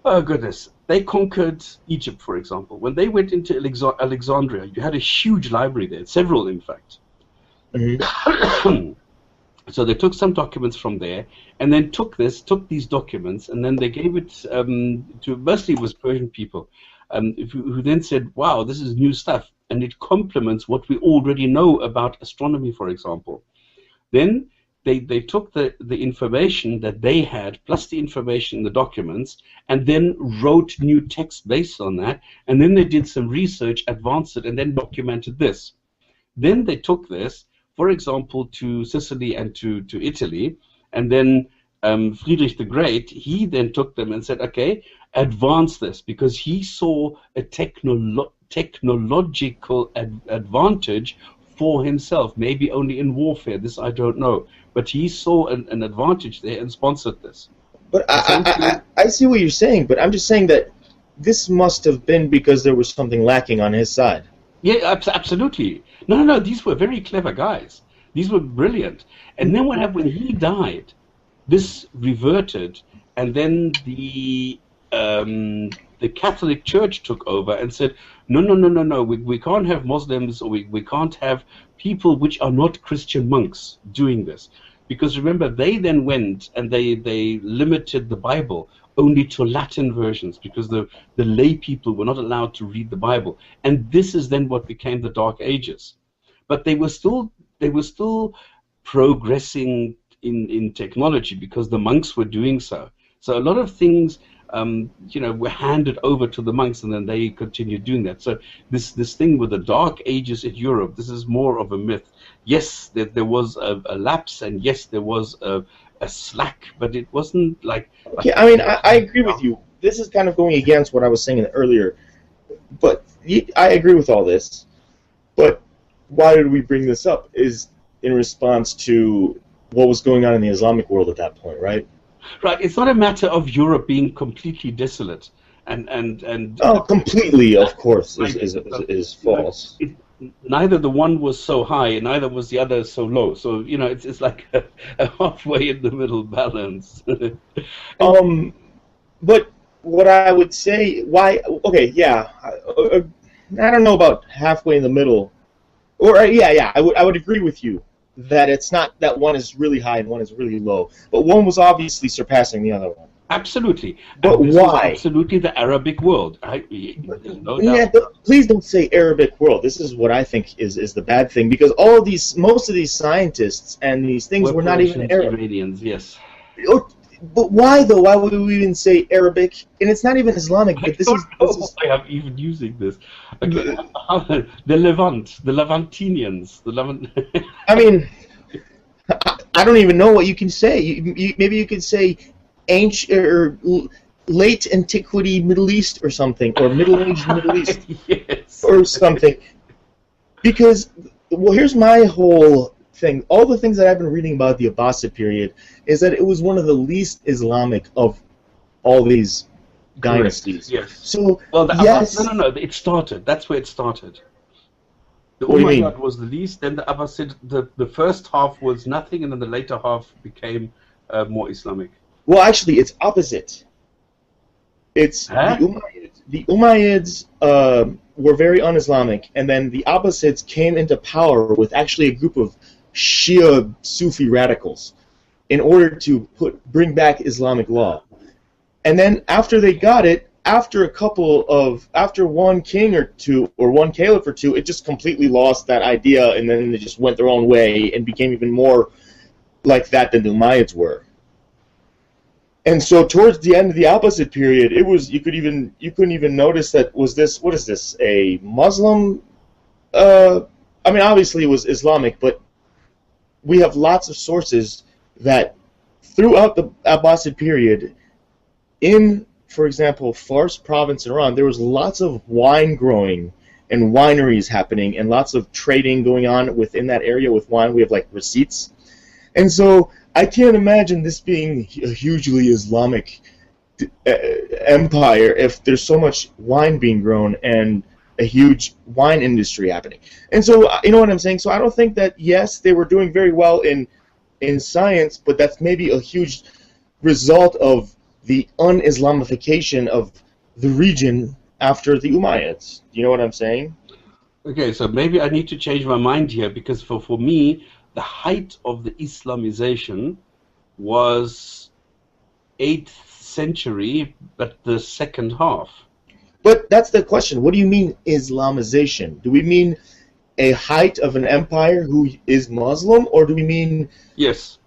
oh goodness, they conquered Egypt, for example. When they went into Alexandria, you had a huge library there, several in fact. Mm-hmm. So they took some documents from there, and then took these documents, and then they gave it to mostly it was Persian people, who then said, "Wow, this is new stuff, and it complements what we already know about astronomy, for example." Then they took the information that they had, plus the information in the documents, and then wrote new text based on that, and then they did some research, advanced it, and then documented this. Then they took this, for example, to Sicily and to Italy, and then Friedrich the Great, he then took them and said, okay, advance this, because he saw a technological advantage for himself, maybe only in warfare, this I don't know, but he saw an advantage there and sponsored this. But I see what you're saying, but I'm just saying that this must have been because there was something lacking on his side. Yeah, absolutely. No, these were very clever guys. These were brilliant. And then what happened when he died? This reverted, and then the Catholic Church took over and said, no, we can't have Muslims, or we can't have people which are not Christian monks doing this. Because remember, they then went and they limited the Bible only to Latin versions, because the lay people were not allowed to read the Bible. And this is then what became the Dark Ages. But they were still progressing in technology because the monks were doing so. So a lot of things were handed over to the monks, and then they continued doing that. So this thing with the Dark Ages in Europe, this is more of a myth. Yes, there was a lapse, and yes, there was a slack, but it wasn't like yeah, I mean, I agree with you. This is kind of going against what I was saying earlier, but I agree with all this. But why did we bring this up is in response to what was going on in the Islamic world at that point, right? Right. It's not a matter of Europe being completely desolate and completely, of course, is false. Neither the one was so high, neither was the other so low. So it's like a halfway in the middle balance. But what I would say, why? Okay, yeah, I don't know about halfway in the middle, or yeah, I would agree with you that it's not that one is really high and one is really low, but one was obviously surpassing the other one. Absolutely. But why? Absolutely, the Arabic world. Please don't say Arabic world. This is what I think is the bad thing, because most of these scientists and these things were not even Arab. Iranians, yes. But why though? Why would we even say Arabic? And it's not even Islamic. But this is I am even using this. Okay. The Levant, the Levantinians, I mean, I don't even know what you can say. Maybe you could say ancient or late antiquity Middle East or something, or Middle Age Middle East, yes, or something. Because here's my whole thing. All the things that I've been reading about the Abbasid period is that it was one of the least Islamic of all these dynasties. Yes. So yes. No. It started. That's where it started. The Umayyad was the least. Then the Abbasid. The first half was nothing, and then the later half became more Islamic. Well, actually, it's opposite. It's the Umayyads were very un-Islamic, and then the Abbasids came into power with actually a group of Shia Sufi radicals in order to bring back Islamic law. And then after they got it, after one king or two, or one caliph or two, it just completely lost that idea, and then they just went their own way and became even more like that than the Umayyads were. And so towards the end of the Abbasid period, it was you couldn't even notice that what is this, a Muslim? I mean, obviously it was Islamic, but we have lots of sources that throughout the Abbasid period, in, for example, Fars province in Iran, there was lots of wine growing and wineries happening, and lots of trading going on within that area with wine. We have like receipts, and so I can't imagine this being a hugely Islamic empire if there's so much wine being grown and a huge wine industry happening. And so, you know what I'm saying? So I don't think that, yes, they were doing very well in science, but that's maybe a huge result of the un-Islamification of the region after the Umayyads. You know what I'm saying? Okay, so maybe I need to change my mind here, because for me, the height of the Islamization was 8th century, but the second half. But that's the question. What do you mean Islamization? Do we mean a height of an empire who is Muslim, or do we mean... Yes.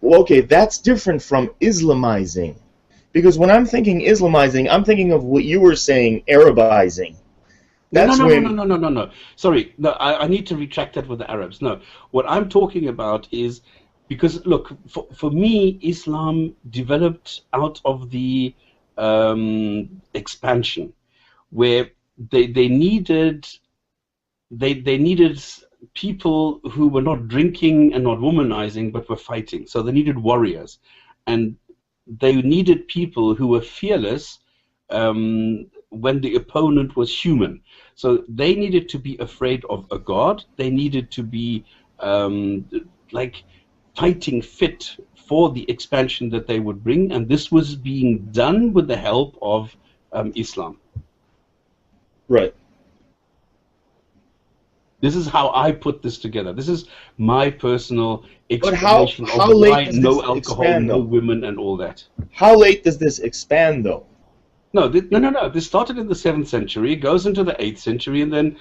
Well, okay, that's different from Islamizing. Because when I'm thinking Islamizing, I'm thinking of what you were saying, Arabizing. That's No. Sorry, no, I need to retract that with the Arabs. No, what I'm talking about is, because, look, for me, Islam developed out of the expansion, where they needed people who were not drinking and not womanizing, but were fighting. So they needed warriors, and they needed people who were fearless when the opponent was human. So they needed to be afraid of a god. They needed to be like fighting fit for the expansion that they would bring, and this was being done with the help of Islam. Right. This is how I put this together. This is my personal explanation how of late why does no this alcohol, expand, no though? women, and all that. How late does this expand, though? No. This started in the 7th century, goes into the 8th century, and then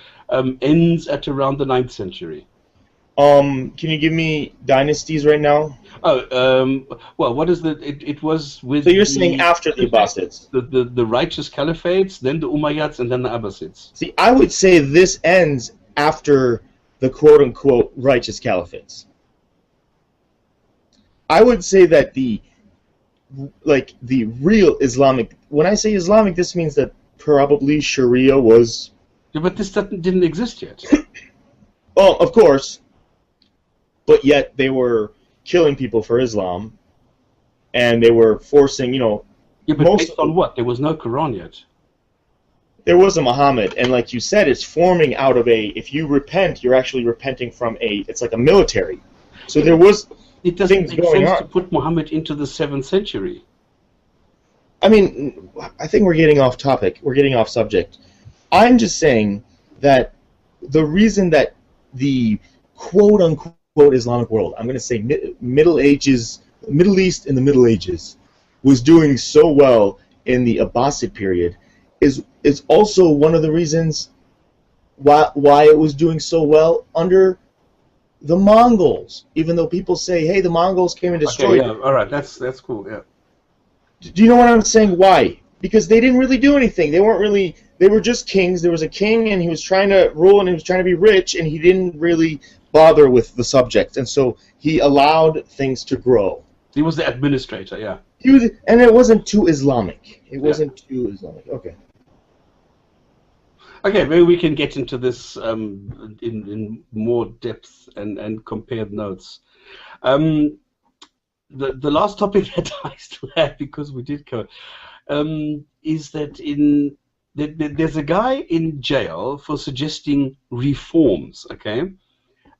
ends at around the 9th century. Can you give me dynasties right now? Oh, well, what is the... It was with... So you're saying after the Abbasids? The righteous caliphates, then the Umayyads, and then the Abbasids. See, I would say this ends after the quote-unquote righteous caliphates. I would say that the real Islamic... When I say Islamic, this means that probably Sharia was... Yeah, but this didn't exist yet. Oh, of course. But yet they were killing people for Islam, and they were forcing, Yeah, but based on what? There was no Quran yet. There was a Muhammad, and like you said, it's forming out of if you repent, you're actually repenting from it's like a military. So there was It doesn't things make going sense on. to put Muhammad into the 7th century. I mean, I think we're getting off topic. We're getting off subject. I'm just saying that the reason that the quote-unquote Islamic world, I'm going to say Middle East in the Middle Ages, was doing so well in the Abbasid period is also one of the reasons why it was doing so well under the Mongols. Even though people say, hey, the Mongols came and destroyed Okay, yeah, all right, that's cool, yeah. Do you know what I'm saying? Why? Because they didn't really do anything. They were just kings. There was a king, and he was trying to rule, and he was trying to be rich, and he didn't really bother with the subject, and so he allowed things to grow. He was the administrator, yeah. And it wasn't too Islamic. It wasn't too Islamic. Okay. Okay, maybe we can get into this in more depth and compared notes. The last topic that I still have, because we did cover, is that there's a guy in jail for suggesting reforms, okay?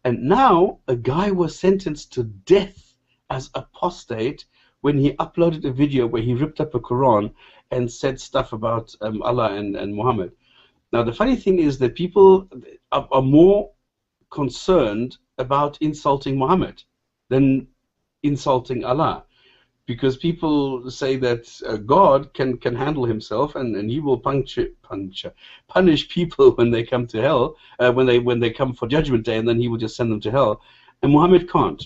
And now a guy was sentenced to death as apostate when he uploaded a video where he ripped up a Quran and said stuff about Allah and Muhammad. Now, the funny thing is that people are more concerned about insulting Muhammad than insulting Allah, because people say that God can handle himself and he will punish people when they come to hell, when they come for Judgment Day, and then he will just send them to hell. And Muhammad can't,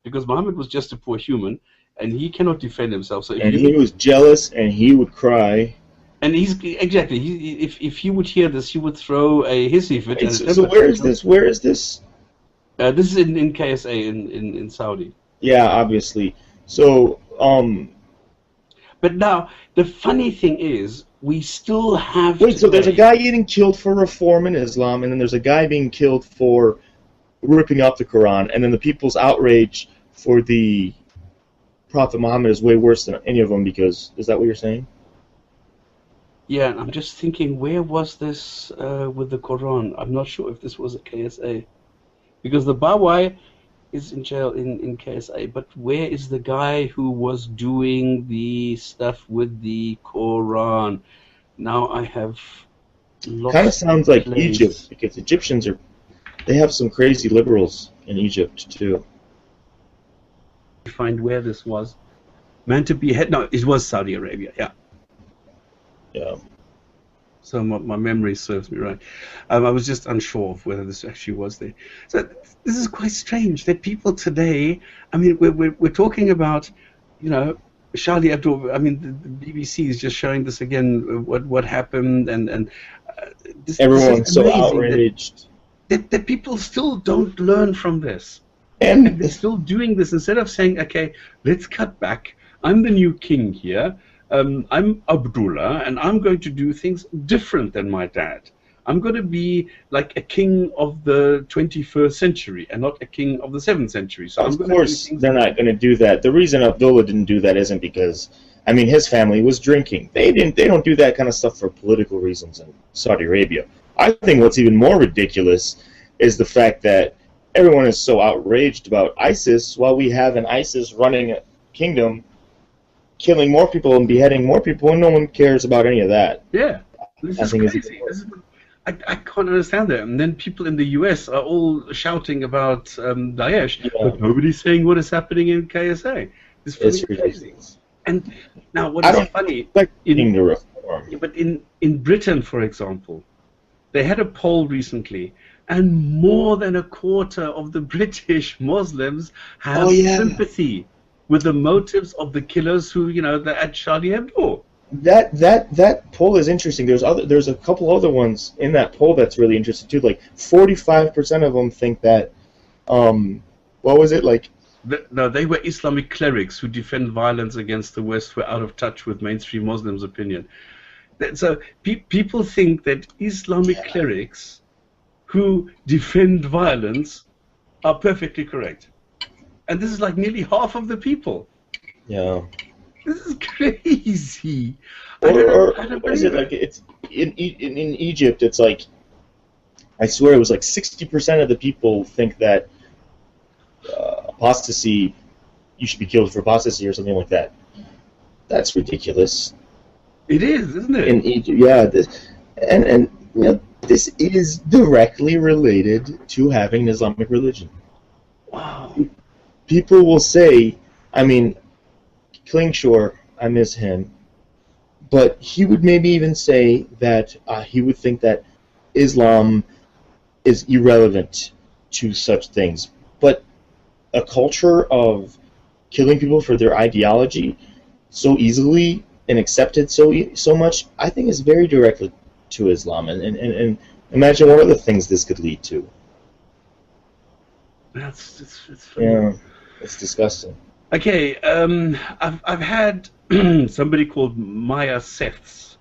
because Muhammad was just a poor human, and he cannot defend himself. So he was jealous, and he would cry. And exactly. If he would hear this, he would throw a hissy fit. So where is this? Where is this? This is in KSA in Saudi. Yeah, obviously. So, But now the funny thing is, we still have. Wait, so there's a guy getting killed for reform in Islam, and then there's a guy being killed for ripping up the Quran, and then the people's outrage for the Prophet Muhammad is way worse than any of them, because is that what you're saying? Yeah, and I'm just thinking, where was this with the Quran? I'm not sure if this was a KSA. Because the Bawai is in jail in KSA, but where is the guy who was doing the stuff with the Quran? Now I have Kind of lost the sounds like Egypt place. because they have some crazy liberals in Egypt too. Find where this was. Meant to be head. No, it was Saudi Arabia. Yeah. Yeah. So my memory serves me right. I was just unsure of whether this actually was there. So this is quite strange that people today. I mean, we're talking about, you know, Charlie Hebdo. I mean, the BBC is just showing this again. What happened and this Everyone's is so amazing outraged. that people still don't learn from this. And And they're still doing this instead of saying, okay, let's cut back. I'm the new king here. I'm Abdullah, and I'm going to do things different than my dad. I'm going to be like a king of the 21st century and not a king of the 7th century. So I'm of going to do course, things. they're not going to do that. The reason Abdullah didn't do that isn't because, I mean, his family was drinking. They don't do that kind of stuff for political reasons in Saudi Arabia. I think what's even more ridiculous is the fact that everyone is so outraged about ISIS while we have an ISIS running a kingdom, killing more people and beheading more people, and no one cares about any of that. Yeah, this I is think it's crazy. I can't understand that. And then people in the US are all shouting about Daesh, Yeah, but nobody's saying what is happening in KSA. It's it's really crazy. ridiculous. And now, what I is don't funny, expect in, him to reform. but in Britain, for example, they had a poll recently, and more than a quarter of the British Muslims have Oh yeah, sympathy with the motives of the killers who, they're at Charlie Hebdo. that poll is interesting. There's a couple other ones in that poll that's really interesting too. Like 45% of them think that what was it like? No, they were Islamic clerics who defend violence against the West who are out of touch with mainstream Muslims' opinion. So people think that Islamic clerics who defend violence are perfectly correct. And this is like nearly half of the people. Yeah. This is crazy. Or I don't what is believe it like? It's in Egypt. It's like I swear it was like 60% of the people think that apostasy, you should be killed for apostasy or something like that. That's ridiculous. It is, isn't it? In Egypt, yeah. And you know, this is directly related to having an Islamic religion. Wow. People will say, I mean, Klingshore, I miss him, but he would maybe even say that he would think that Islam is irrelevant to such things. But a culture of killing people for their ideology so easily and accepted so much, I think is very directly to Islam. And imagine what other things this could lead to. It's funny. Yeah, it's disgusting. Okay, I've had somebody called Maya Seths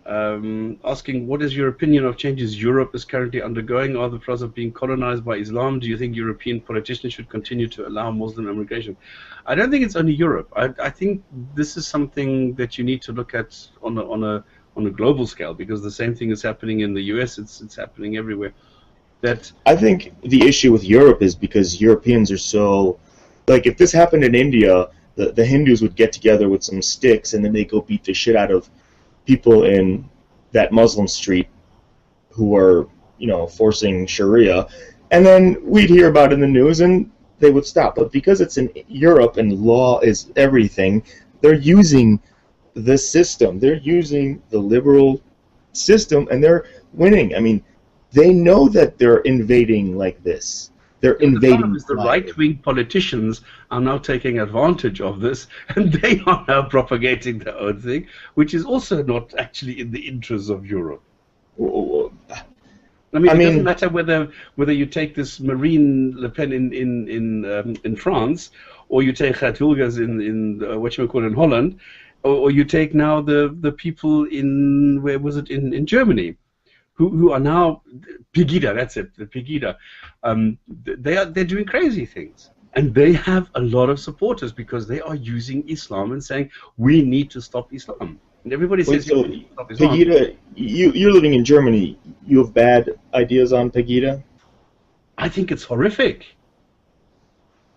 asking, what is your opinion of changes Europe is currently undergoing? Are the process of being colonized by Islam? Do you think European politicians should continue to allow Muslim immigration? I don't think it's only Europe. I think this is something that you need to look at on a global scale, because the same thing is happening in the US. It's happening everywhere. I think the issue with Europe is because Europeans are so, like, if this happened in India, the Hindus would get together with some sticks and then they go beat the shit out of people in that Muslim street who are, forcing Sharia, and then we'd hear about it in the news and they would stop. But because it's in Europe and law is everything, they're using the system. They're using the liberal system and they're winning. I mean, they know that they're invading like this. They're invading. The problem is the right-wing politicians are now taking advantage of this, and they are now propagating their own thing, which is also not actually in the interests of Europe. I mean, it doesn't matter whether you take this Marine Le Pen in France, or you take Geert Wilders in Holland, or you take now the people in, where was it, in Germany, who are now Pegida. That's it, the Pegida. They're doing crazy things, and they have a lot of supporters because they are using Islam and saying we need to stop Islam. And everybody Wait, says, so stop Islam. Pegida, you're living in Germany. You have bad ideas on Pegida? I think it's horrific.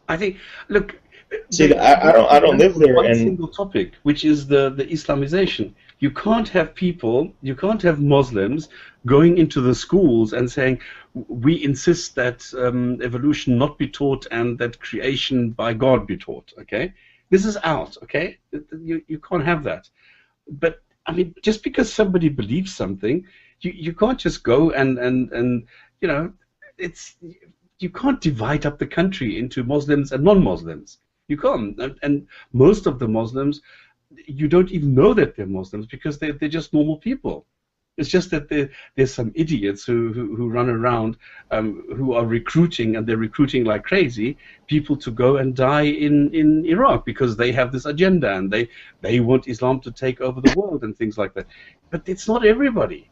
I think, look, See, I don't live there, one and single topic, which is the Islamization. You can't have people, you can't have Muslims going into the schools and saying, we insist that evolution not be taught and that creation by God be taught, okay? This is out, okay? You can't have that. But, I mean, just because somebody believes something, you can't just go and you know, you can't divide up the country into Muslims and non-Muslims. You can't. And most of the Muslims, you don't even know that they're Muslims because they're just normal people. It's just that there's some idiots who run around who are recruiting, and they're recruiting like crazy, people to go and die in Iraq because they have this agenda and they want Islam to take over the world and things like that. But it's not everybody.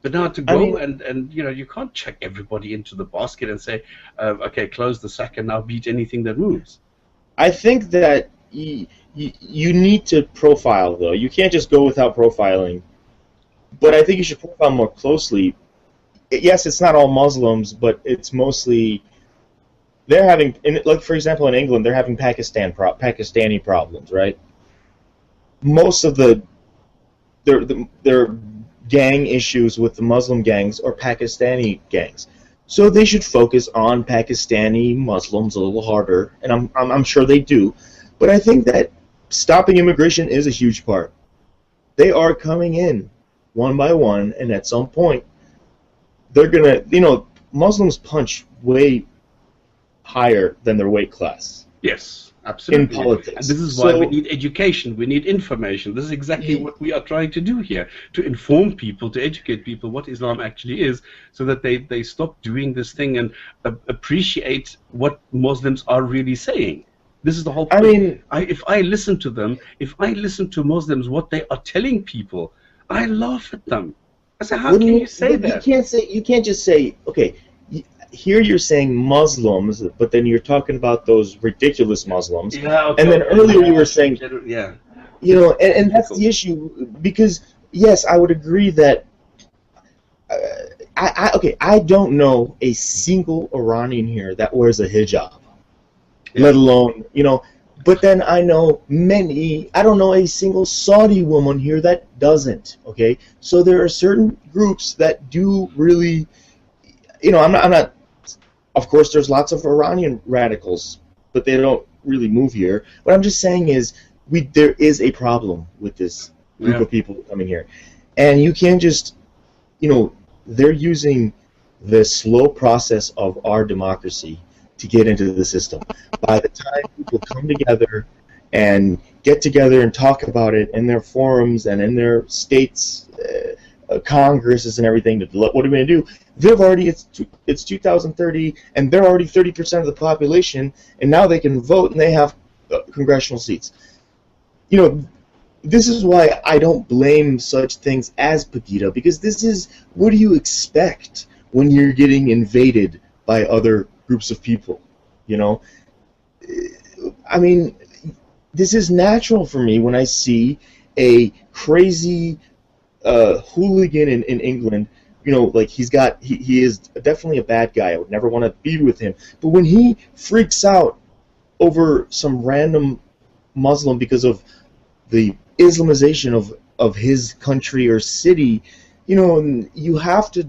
But now to go and you know, you can't check everybody into the basket and say, okay, close the sack and now beat anything that moves. I think that you need to profile, though. You can't just go without profiling. But I think you should profile more closely. Yes, it's not all Muslims, but it's mostly they're having, like for example, in England, they're having Pakistani problems, right? Most of their gang issues with the Muslim gangs are Pakistani gangs. So they should focus on Pakistani Muslims a little harder, and I'm sure they do. But I think that stopping immigration is a huge part. They are coming in one by one, and at some point, they're gonna, you know, Muslims punch way higher than their weight class. Yes, absolutely. In politics. And this is why we need education, we need information. This is exactly what we are trying to do here, to inform people, to educate people what Islam actually is, so that they stop doing this thing and appreciate what Muslims are really saying. This is the whole point. I mean, if I listen to them, if I listen to Muslims, what they are telling people, I laugh at them. I say, how can you say that? You can't just say, okay, here you're saying Muslims, but then you're talking about those ridiculous Muslims. Yeah, okay, and then earlier you were saying, yeah, you know, and that's the issue, because yes, I would agree that I don't know a single Iranian here that wears a hijab, let alone, you know, but then I don't know a single Saudi woman here that doesn't, okay? So there are certain groups that do really, you know, I'm not, of course there's lots of Iranian radicals, but they don't really move here. What I'm just saying is, there is a problem with this group of people coming here. And you can't just, you know, they're using the slow process of our democracy to get into the system. By the time people come together and get together and talk about it in their forums and in their states, congresses and everything, what are we going to do? They've already, it's 2030, and they're already 30% of the population, and now they can vote and they have congressional seats. You know, this is why I don't blame such things as Pegida, because this is, what do you expect when you're getting invaded by other groups of people, you know? I mean, this is natural for me when I see a crazy hooligan in England, you know, like he is definitely a bad guy. I would never want to be with him. But when he freaks out over some random Muslim because of the Islamization of his country or city, you know, you have to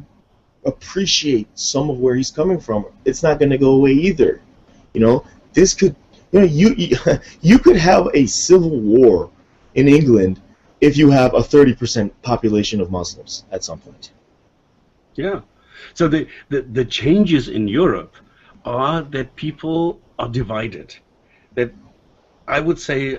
appreciate some of where he's coming from. It's not going to go away either. You know, this could, you know, you could have a civil war in England if you have a 30% population of Muslims at some point. Yeah. So the changes in Europe are that people are divided. That I would say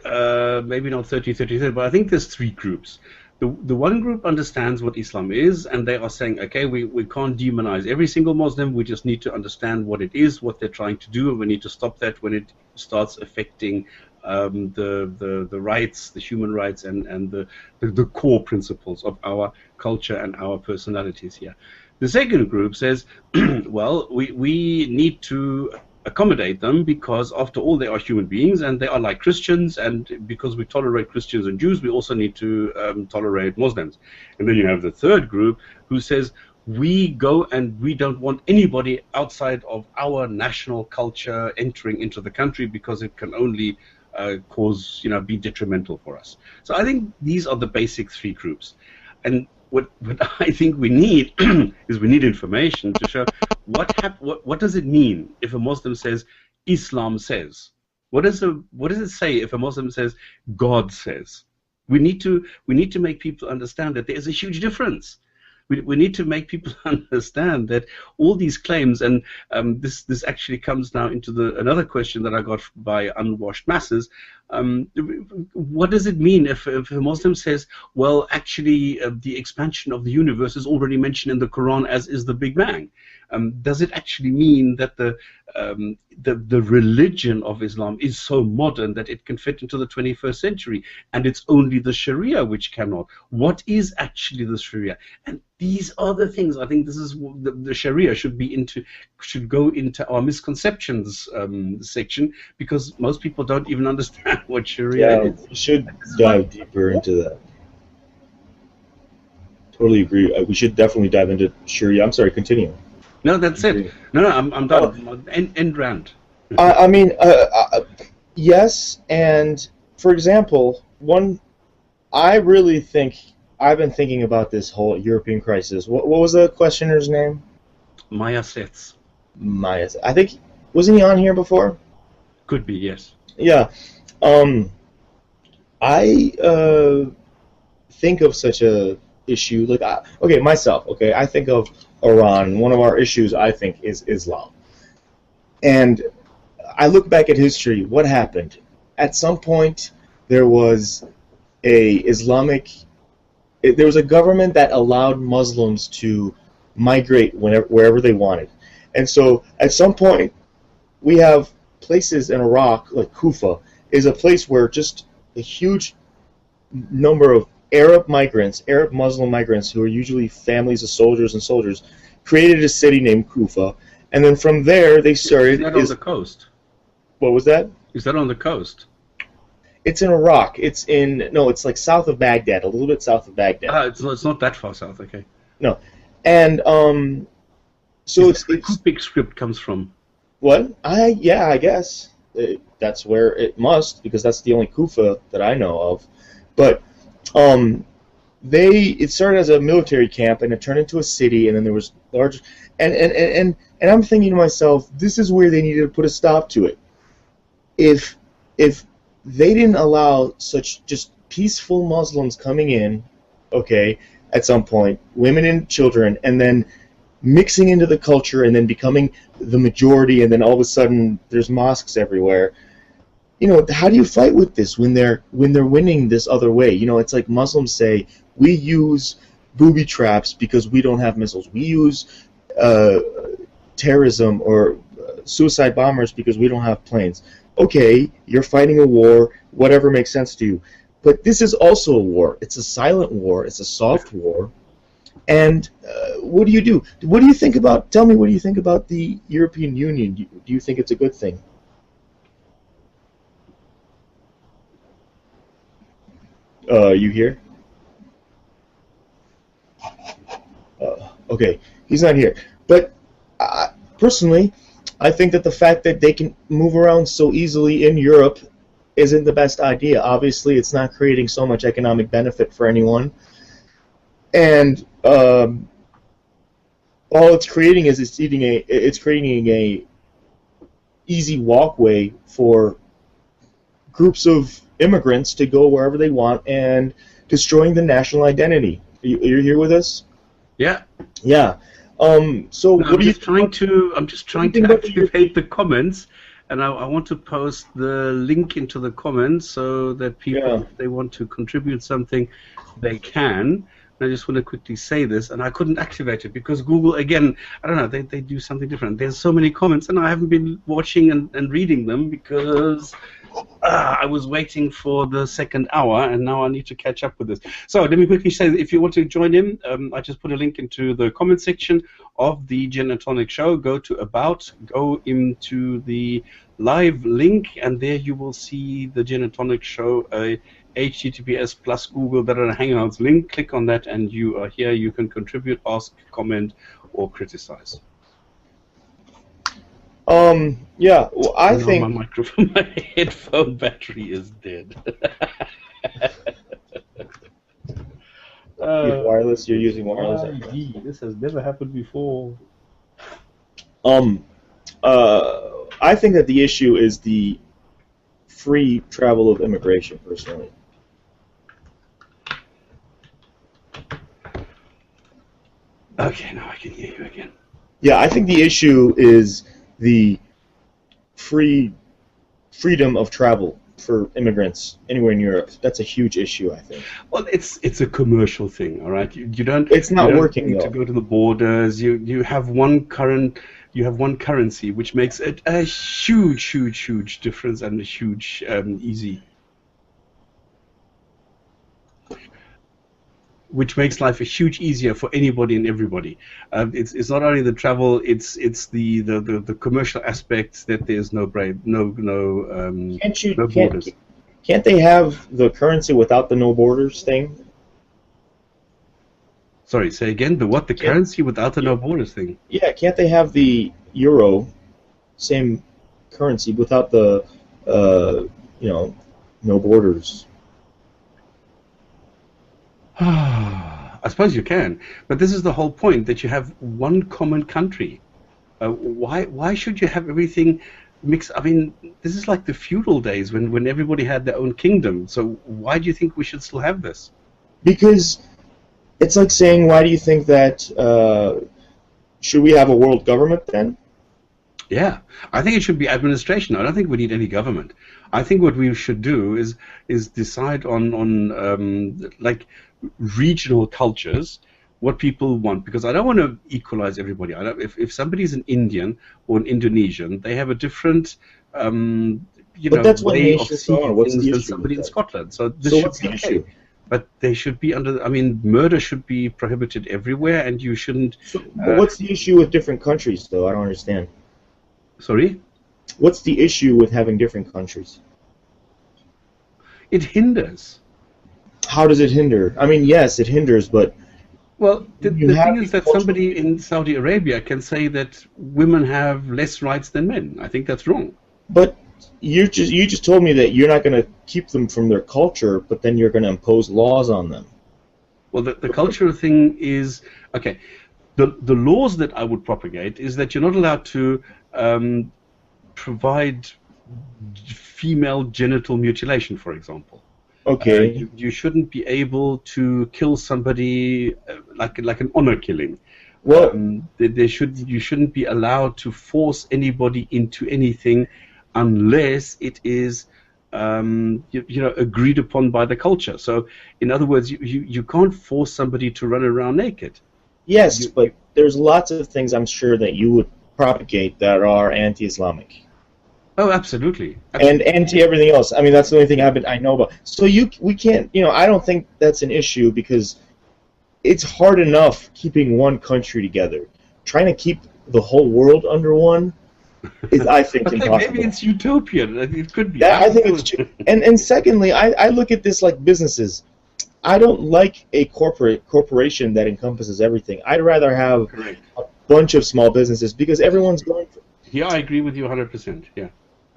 maybe not 30, but I think there's three groups. The one group understands what Islam is, and they are saying, okay, we can't demonize every single Muslim. We just need to understand what it is, what they're trying to do, and we need to stop that when it starts affecting the rights, the human rights, and the core principles of our culture and our personalities here. The second group says, well, we need to accommodate them, because after all they are human beings and they are like Christians, and because we tolerate Christians and Jews, we also need to tolerate Muslims. And then you have the third group who says, we go and we don't want anybody outside of our national culture entering into the country because it can only cause, be detrimental for us. So I think these are the basic three groups. And what I think we need is we need information to show what does it mean if a Muslim says Islam says. What does it say if a Muslim says God says? We need to make people understand that there is a huge difference. We need to make people understand that all these claims, and this actually comes now into another question that I got by unwashed masses. What does it mean if a Muslim says, well, actually the expansion of the universe is already mentioned in the Quran, as is the Big Bang? Does it actually mean that the religion of Islam is so modern that it can fit into the 21st century, and it's only the Sharia which cannot? What is actually the Sharia? And these are the things. I think this is the Sharia should go into our misconceptions section, because most people don't even understand what Sharia is. We should dive deeper into that. Totally agree. We should definitely dive into Sharia. I'm sorry, continue. No, that's it. No, I'm done. End rant. I mean, yes, and for example, I really think I've been thinking about this whole European crisis. What was the questioner's name? Maya Setz. Maya. I think, wasn't he on here before? Could be, yes. Yeah. I think of such a issue like myself. Okay, I think of Iran. One of our issues, I think, is Islam. And I look back at history. What happened? At some point, there was a government that allowed Muslims to migrate wherever they wanted. And so at some point, we have places in Iraq, like Kufa, is a place where just a huge number of Arab Muslim migrants, who are usually families of soldiers and soldiers, created a city named Kufa. And then from there, they started... Is that on the coast? What was that? Is that on the coast? It's in Iraq. It's like south of Baghdad, a little bit south of Baghdad. It's not that far south, okay. No. And so it's big script comes from. What? I guess that's where it must, because that's the only Kufa that I know of. But it started as a military camp, and it turned into a city, and then there was large, and I'm thinking to myself, this is where they needed to put a stop to it. If they didn't allow such just peaceful Muslims coming in, okay, at some point, women and children, and then mixing into the culture, and then becoming the majority, and then all of a sudden there's mosques everywhere. How do you fight with this when they're winning this other way? It's like Muslims say, we use booby traps because we don't have missiles. We use terrorism or suicide bombers because we don't have planes. Okay, you're fighting a war, whatever makes sense to you. But this is also a war. It's a silent war. It's a soft war. And what do you do? What do you think about? Tell me, what do you think about the European Union? Do you think it's a good thing? You here? Okay, he's not here. But personally, I think that the fact that they can move around so easily in Europe isn't the best idea. Obviously, it's not creating so much economic benefit for anyone. And all it's creating is it's creating a easy walkway for groups of immigrants to go wherever they want and destroying the national identity. You're here with us? Yeah. Yeah. So no, I'm just trying to activate the comments, and I want to post the link into the comments so that people, if they want to contribute something, they can. And I just want to quickly say this, and I couldn't activate it because Google, again, I don't know, they do something different. There's so many comments, and I haven't been watching and reading them because I was waiting for the second hour, and now I need to catch up with this. So let me quickly say, if you want to join in, I just put a link into the comment section of the Gin and Tonic Show. Go to About, go into the live link, and there you will see the Gin and Tonic Show, HTTPS plus Google Hangouts link. Click on that, and you are here. You can contribute, ask, comment, or criticize. Yeah, well, I think my microphone, my headphone battery is dead. wireless. You're using wireless. This has never happened before. I think that the issue is the free travel of immigration, personally. Okay, now I can hear you again. Yeah, I think the issue is the freedom of travel for immigrants anywhere in Europe. That's a huge issue, I think. Well, it's a commercial thing, all right. You don't. It's not you don't working need though. to go to the borders. You have one currency, which makes it a huge difference and a huge easy. Which makes life a huge easier for anybody and everybody. It's not only the travel; it's the commercial aspects that there's no borders. Can't they have the currency without the no borders thing? Sorry, say again. The currency without the no borders thing? Yeah, can't they have the euro, same currency without the no borders? I suppose you can, but this is the whole point, that you have one common country. Why should you have everything mixed? I mean, this is like the feudal days when everybody had their own kingdom. So why do you think we should still have this? Because it's like saying, why do you think that should we have a world government then? Yeah, I think it should be administration. I don't think we need any government. I think what we should do is decide on like regional cultures, what people want, because I don't want to equalize everybody. If somebody's an Indian or an Indonesian, they have a different that's what way of nations seeing are. What's things the than issue somebody in with that? Scotland. So this So should what's be the okay. issue? But they should be under. I mean, murder should be prohibited everywhere, and you shouldn't. But what's the issue with different countries, though? I don't understand. Sorry? What's the issue with having different countries? It hinders. How does it hinder? I mean, yes, it hinders, but Well, the You thing have is that cultural- somebody in Saudi Arabia can say that women have less rights than men. I think that's wrong. but you just told me that you're not going to keep them from their culture, but then you're going to impose laws on them. Well, the cultural thing is, okay, the laws that I would propagate is that you're not allowed to provide female genital mutilation, for example. Okay. You shouldn't be able to kill somebody like an honor killing. Well, You shouldn't be allowed to force anybody into anything unless it is agreed upon by the culture. So, in other words, you can't force somebody to run around naked. yes, but there's lots of things I'm sure that you would propagate that are anti-Islamic. Oh, absolutely. And anti everything else. I mean, that's the only thing I know about. So we can't, I don't think that's an issue because it's hard enough keeping one country together. Trying to keep the whole world under one is, I think, Okay, impossible. maybe it's utopian. It could be. Yeah, I think it's true. And secondly, I look at this like businesses. I don't like a corporation that encompasses everything. I'd rather have Correct. a bunch of small businesses because everyone's going for. Yeah, I agree with you 100%. Yeah.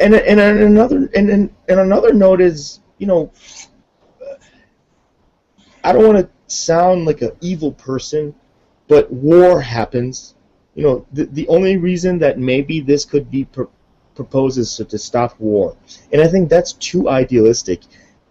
And another note is, I don't want to sound like an evil person, but war happens. The only reason that maybe this could be proposed is to stop war, and I think that's too idealistic.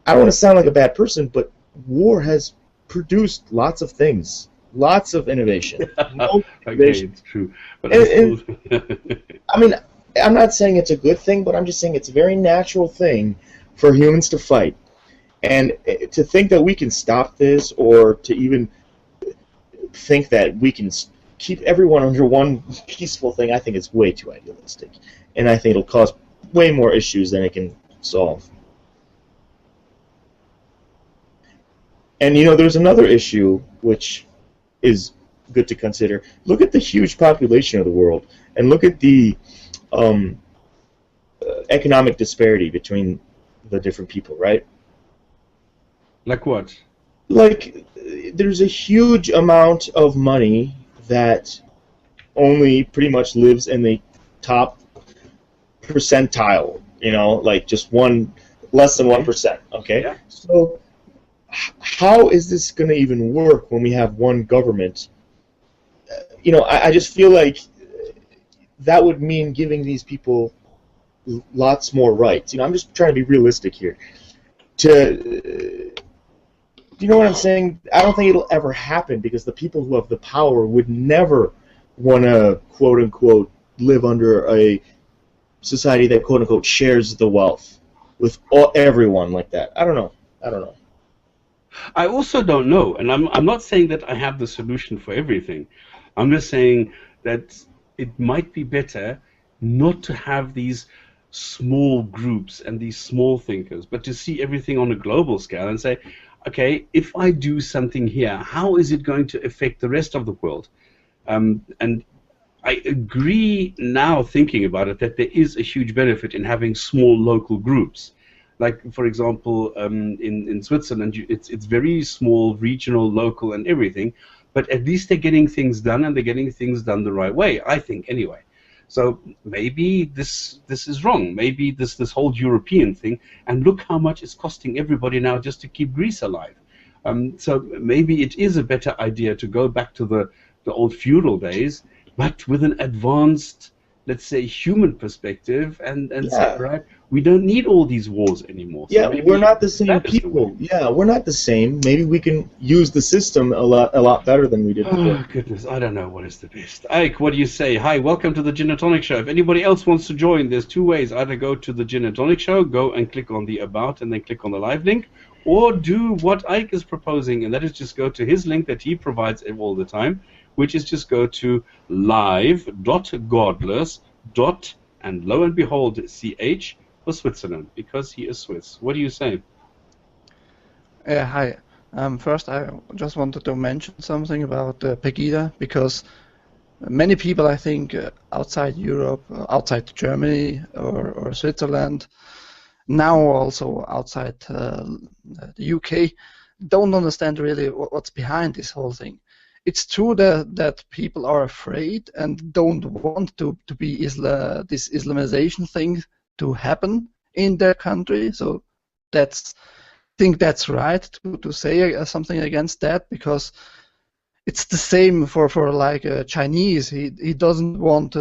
I don't want to sound like a bad person, but war has produced lots of things, lots of innovation. No Okay, innovation. it's true. But And- I mean, I'm not saying it's a good thing, but I'm just saying it's a very natural thing for humans to fight. And to think that we can stop this, or to even think that we can keep everyone under one peaceful thing, I think it's way too idealistic. And I think it'll cause way more issues than it can solve. And there's another issue which is good to consider. Look at the huge population of the world, and look at the economic disparity between the different people, right? Like what? Like, there's a huge amount of money that only pretty much lives in the top percentile, like just less than 1%, okay? Yeah. So how is this going to even work when we have one government? I just feel like that would mean giving these people lots more rights. I'm just trying to be realistic here. Do you know what I'm saying? I don't think it'll ever happen because the people who have the power would never want to, quote unquote, live under a society that, quote unquote, shares the wealth with everyone like that. I don't know. I also don't know, and I'm not saying that I have the solution for everything. I'm just saying that it might be better not to have these small groups and these small thinkers, but to see everything on a global scale and say, okay, if I do something here, how is it going to affect the rest of the world? And I agree now, thinking about it, that there is a huge benefit in having small local groups. Like, for example, in Switzerland, it's very small, regional, local, and everything, but at least they're getting things done, and they're getting things done the right way, I think, anyway. So maybe this is wrong. Maybe this whole European thing, and look how much it's costing everybody now just to keep Greece alive. So maybe it is a better idea to go back to the old feudal days, but with an advanced, let's say, human perspective, and say, right, we don't need all these wars anymore. So yeah, we're not the same people. Yeah, we're not the same. Maybe we can use the system a lot better than we did before. Oh, goodness, I don't know what is the best. Ike, what do you say? Hi, welcome to the Gin and Tonic Show. If anybody else wants to join, there's two ways. Either go to the Gin and Tonic Show, go and click on the About, and then click on the live link, or do what Ike is proposing, and that is just go to his link that he provides all the time, which is just go to live.godless. And lo and behold, CH for Switzerland, because he is Swiss. What do you say? Hi. First, I just wanted to mention something about Pegida, because many people, I think, outside Europe, outside Germany or Switzerland, now also outside the UK, don't understand really what's behind this whole thing. It's true that people are afraid and don't want to be this Islamization thing to happen in their country. So I think that's right to say something against that, because it's the same for like a Chinese. He doesn't want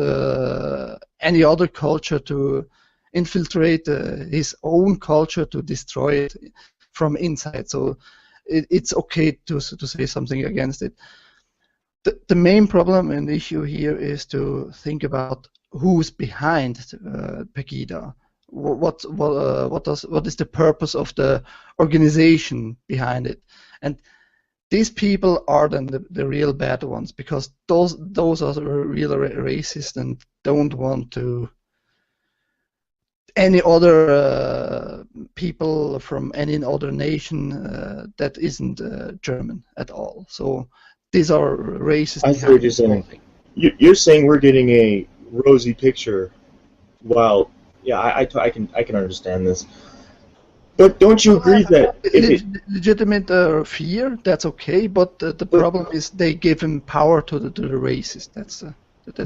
any other culture to infiltrate his own culture, to destroy it from inside. So it's okay to say something against it. The main problem and issue here is to think about who's behind Pegida. What is the purpose of the organization behind it? And these people are then the real bad ones, because those are the real racist and don't want to any other people from any other nation that isn't German at all. So these are racist. I see what you're saying. You're saying we're getting a rosy picture. Well, yeah, I can understand this. But don't you agree that legitimate fear? That's okay. But the problem is they give him power to the racist. That's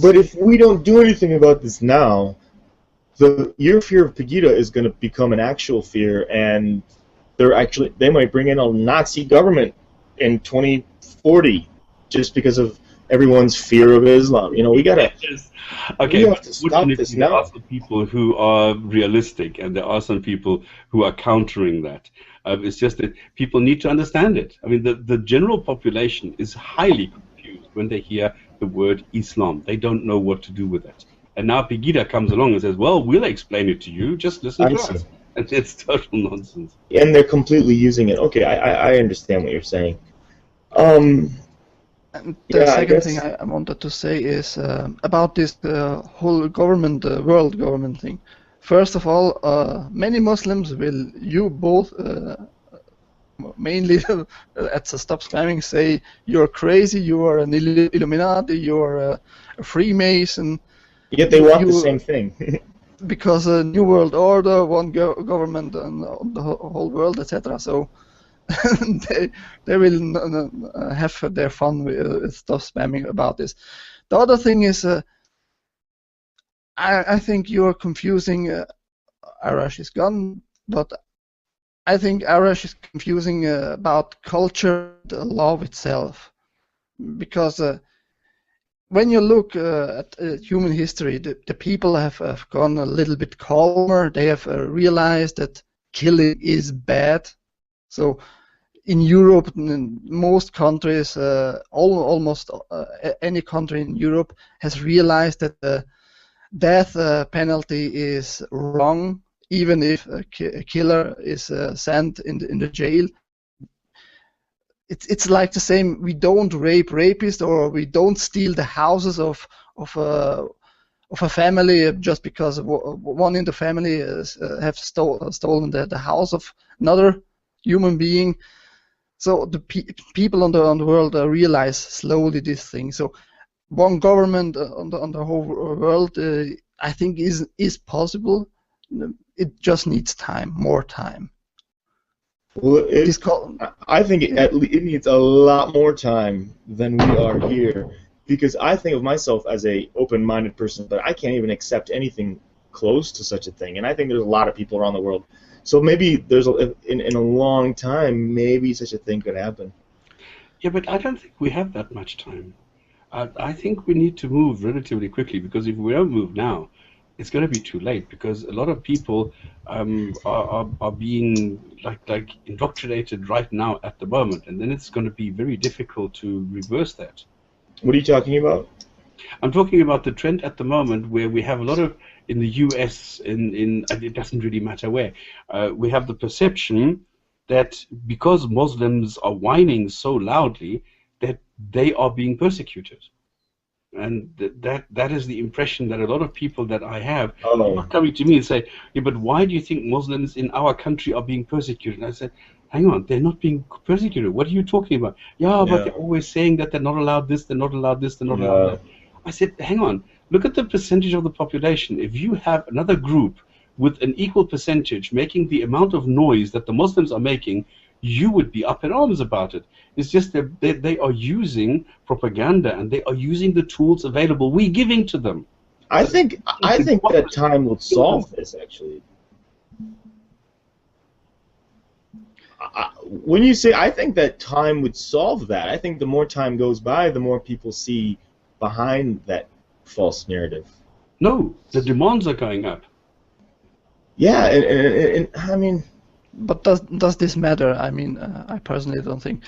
but if we don't do anything about this now, your fear of Pegida is going to become an actual fear, and they might bring in a Nazi government in 2040 just because of everyone's fear of Islam. We gotta. Okay, we have to stop this now. There are some people who are realistic, and there are some people who are countering that. It's just that people need to understand it. I mean, the general population is highly confused when they hear the word Islam. They don't know what to do with it. And now Pegida comes along and says, well, we'll explain it to you, just listen to us. And it's total nonsense. And they're completely using it. Okay, I understand what you're saying. And the second thing I wanted to say is about this whole government, world government thing. First of all, many Muslims will, you both, mainly at the Stopspamming, say you're crazy, you are an Illuminati, you're a Freemason. Yet they want the same thing. Because a new world order, one government on the whole world, etc. So they will have their fun with stuff spamming about this. The other thing is, I think you're confusing. Arash is gone, but I think Arash is confusing about culture, the law itself, because when you look at human history, the people have gone a little bit calmer. They have realized that killing is bad. So in Europe, in most countries, almost any country in Europe has realized that the death penalty is wrong, even if a killer is sent in the jail. It's like the same. We don't rape rapists, or we don't steal the houses of a family just because one in the family have stolen the house of another human being. So the people on the world realize slowly this thing. So one government on the whole world, I think, is possible. It just needs time, more time. Well, I think it needs a lot more time than we are here, because I think of myself as a open-minded person, but I can't even accept anything close to such a thing. And I think there's a lot of people around the world. So maybe there's in a long time, maybe such a thing could happen. Yeah, but I don't think we have that much time. I think we need to move relatively quickly, because if we don't move now, it's going to be too late, because a lot of people are being like indoctrinated right now at the moment, and then it's going to be very difficult to reverse that. What are you talking about? I'm talking about the trend at the moment where we have a lot of, in the US, it doesn't really matter where, we have the perception that because Muslims are whining so loudly that they are being persecuted. And that is the impression that a lot of people that I have are coming to me and say, yeah, but why do you think Muslims in our country are being persecuted? And I said, hang on, they're not being persecuted. What are you talking about? Yeah, but they're always saying that they're not allowed this, they're not allowed this, they're not allowed that. I said, hang on, look at the percentage of the population. If you have another group with an equal percentage making the amount of noise that the Muslims are making, you would be up in arms about it. It's just that they are using propaganda, and they are using the tools available we're giving to them. I think that time will solve this, actually. When you say I think that time would solve that, I think the more time goes by, the more people see behind that false narrative. No, the demands are going up. Yeah, and I mean... But does this matter? I mean, I personally don't think.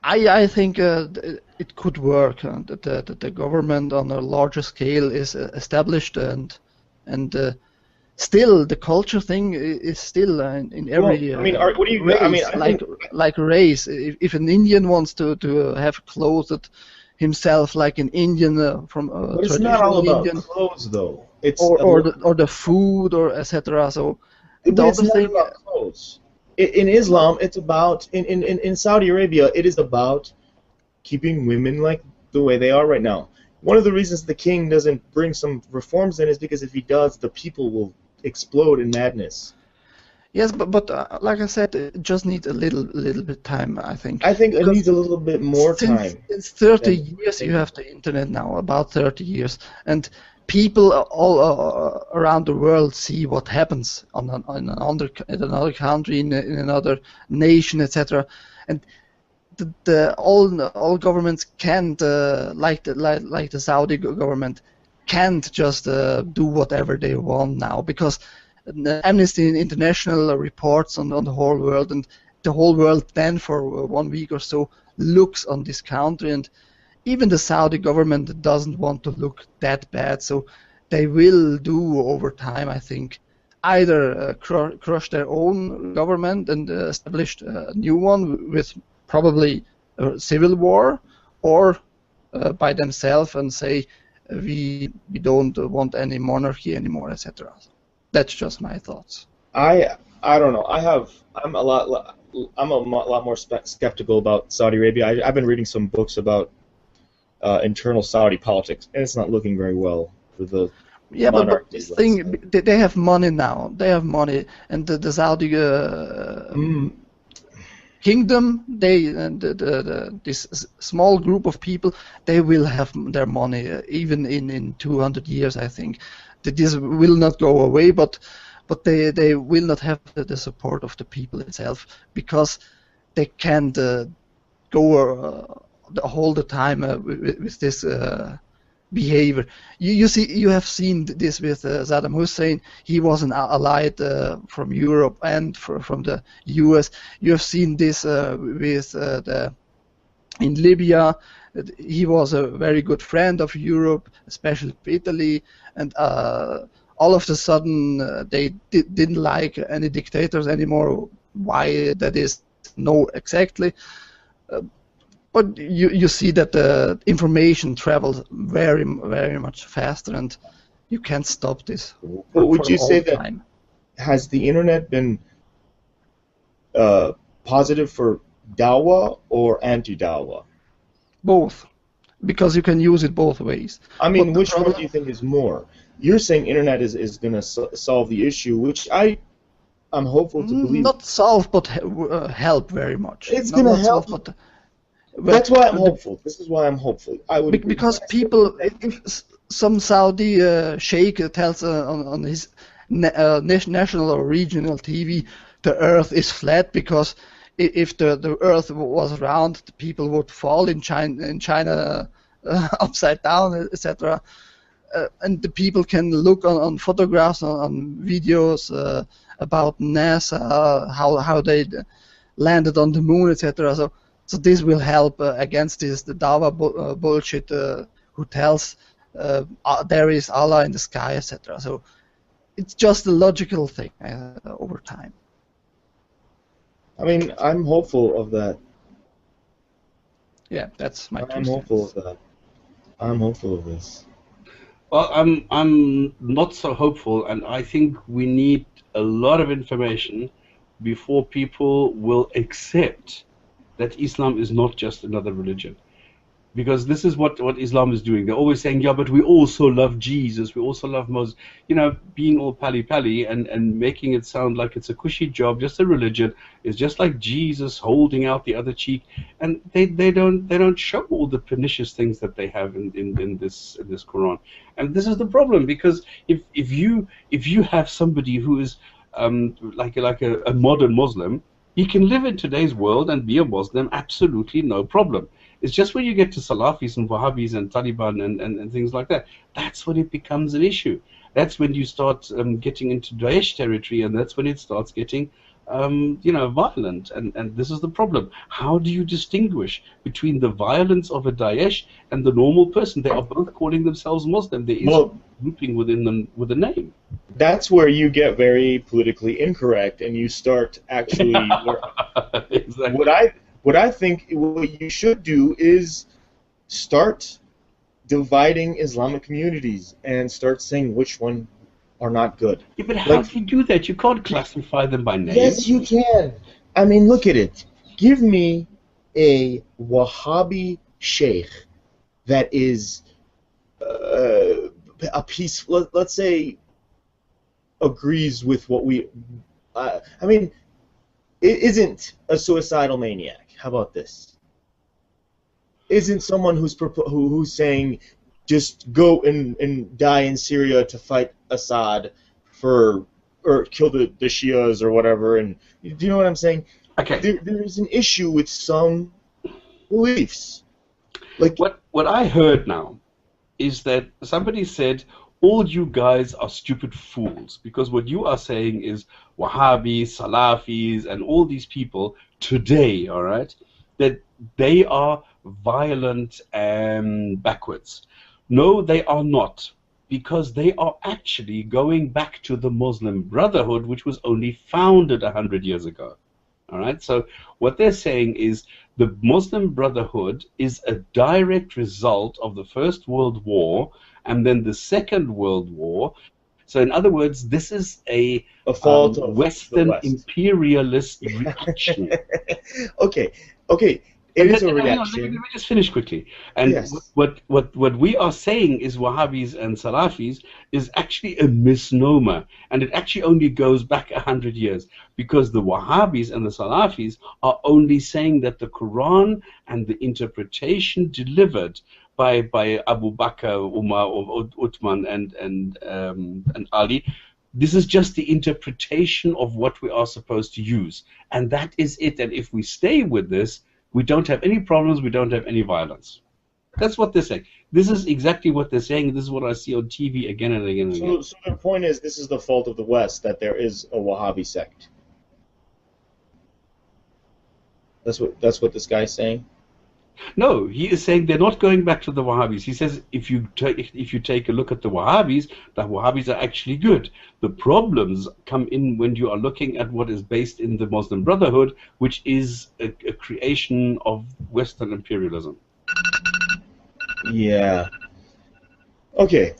I think it could work. That the government on a larger scale is established, and still the culture thing is still in every. Well, I mean, what do you? Race, I mean, like race. If an Indian wants to have clothed himself like an Indian from a but it's not all about Indian, clothes, though. It's or the food, or etc. So. But it's not about clothes. In Islam, it's about in Saudi Arabia, it is about keeping women like the way they are right now. One of the reasons the king doesn't bring some reforms in is because if he does, the people will explode in madness. Yes, but like I said, it just needs a little bit time, I think. I think it needs a little bit more time. Since 30 years, you have the internet now, about 30 years, and people all around the world see what happens in another country, in another nation, etc. And all governments can't, like the Saudi government, can't just do whatever they want now, because Amnesty International reports on the whole world, and the whole world then for 1 week or so looks on this country, and even the Saudi government doesn't want to look that bad, so they will do over time, I think, either crush their own government and establish a new one with probably a civil war, or by themselves and say we don't want any monarchy anymore, etc. That's just my thoughts. I don't know. I'm a lot more skeptical about Saudi Arabia. I've been reading some books about internal Saudi politics, and it's not looking very well for the but this thing, they have money now. They have money, and the Saudi kingdom, this small group of people, they will have their money even in 200 years. I think that this will not go away, but they will not have the support of the people itself, because they can't go all the time with this behavior. You have seen this with Saddam Hussein. He was an allied from Europe and from the US. You have seen this with in Libya. He was a very good friend of Europe, especially Italy, and all of a sudden they didn't like any dictators anymore. Why that is, no exactly. But you see that the information travels very, very much faster, and you can't stop this. But would you say that has the internet been positive for dawah or anti-dawah? Both, because you can use it both ways. I mean, which one do you think is more? You're saying internet is going to solve the issue, which I'm hopeful to believe. Not solve, but help very much. It's going to help. That's why I'm hopeful. This is why I'm hopeful. Because people, if some Saudi sheikh tells on his national or regional TV, the Earth is flat, because if the Earth was round, the people would fall in China upside down, etc. And the people can look on photographs, on videos about NASA, how they landed on the moon, etc. So this will help against the Dawah bullshit who tells there is Allah in the sky, etc. So it's just a logical thing over time. I mean, I'm hopeful of that. Yeah, that's my. I'm hopeful of that. I'm hopeful of this. Well, I'm not so hopeful, and I think we need a lot of information before people will accept that Islam is not just another religion. Because this is what Islam is doing. They're always saying, yeah, but we also love Jesus, we also love Moses. You know, being all pally-pally and making it sound like it's a cushy job, just a religion. It's just like Jesus holding out the other cheek. And they don't show all the pernicious things that they have in this Quran. And this is the problem, because if you have somebody who is like a modern Muslim, he can live in today's world and be a Muslim, absolutely no problem. It's just when you get to Salafism, Wahhabism, and Taliban and things like that, that's when it becomes an issue. That's when you start getting into Daesh territory, and that's when it starts getting violent. And this is the problem. How do you distinguish between the violence of a Daesh and the normal person? They are both calling themselves Muslim. There is a grouping within them with a name. That's where you get very politically incorrect, and you start actually. Exactly. What I think what you should do is start dividing Islamic communities and start saying which one are not good. Yeah, but how do you do that? You can't classify them by name. Yes, you can. I mean, look at it. Give me a Wahhabi sheikh that is a piece. Let's say agrees with what we. I mean, it isn't a suicidal maniac. How about this? Isn't someone who's saying just go and die in Syria to fight Assad or kill the Shias or whatever? And do you know what I'm saying? Okay. There is an issue with some beliefs. Like what I heard now is that somebody said, all you guys are stupid fools, because what you are saying is Wahhabis, Salafis, and all these people today, all right, that they are violent and backwards. No, they are not, because they are actually going back to the Muslim Brotherhood, which was only founded 100 years ago. All right, so what they're saying is the Muslim Brotherhood is a direct result of the First World War and then the Second World War, So in other words, this is a fault of Western the West. imperialist reaction. Okay. It is a reaction. Let me just finish quickly. And yes. what we are saying is Wahhabis and Salafis is actually a misnomer, and it actually only goes back 100 years, because the Wahhabis and the Salafis are only saying that the Quran and the interpretation delivered by Abu Bakr, Umar, Uthman, and Ali. This is just the interpretation of what we are supposed to use, and that is it. And if we stay with this, we don't have any problems, we don't have any violence. That's what they're saying. This is exactly what they're saying. This is what I see on TV again and again and again. So their point is, this is the fault of the West, that there is a Wahhabi sect. That's what this guy's saying? No, he is saying they're not going back to the Wahhabis. He says if you take a look at the Wahhabis are actually good. The problems come in when you are looking at what is based in the Muslim Brotherhood, which is a creation of Western imperialism. Yeah. Okay.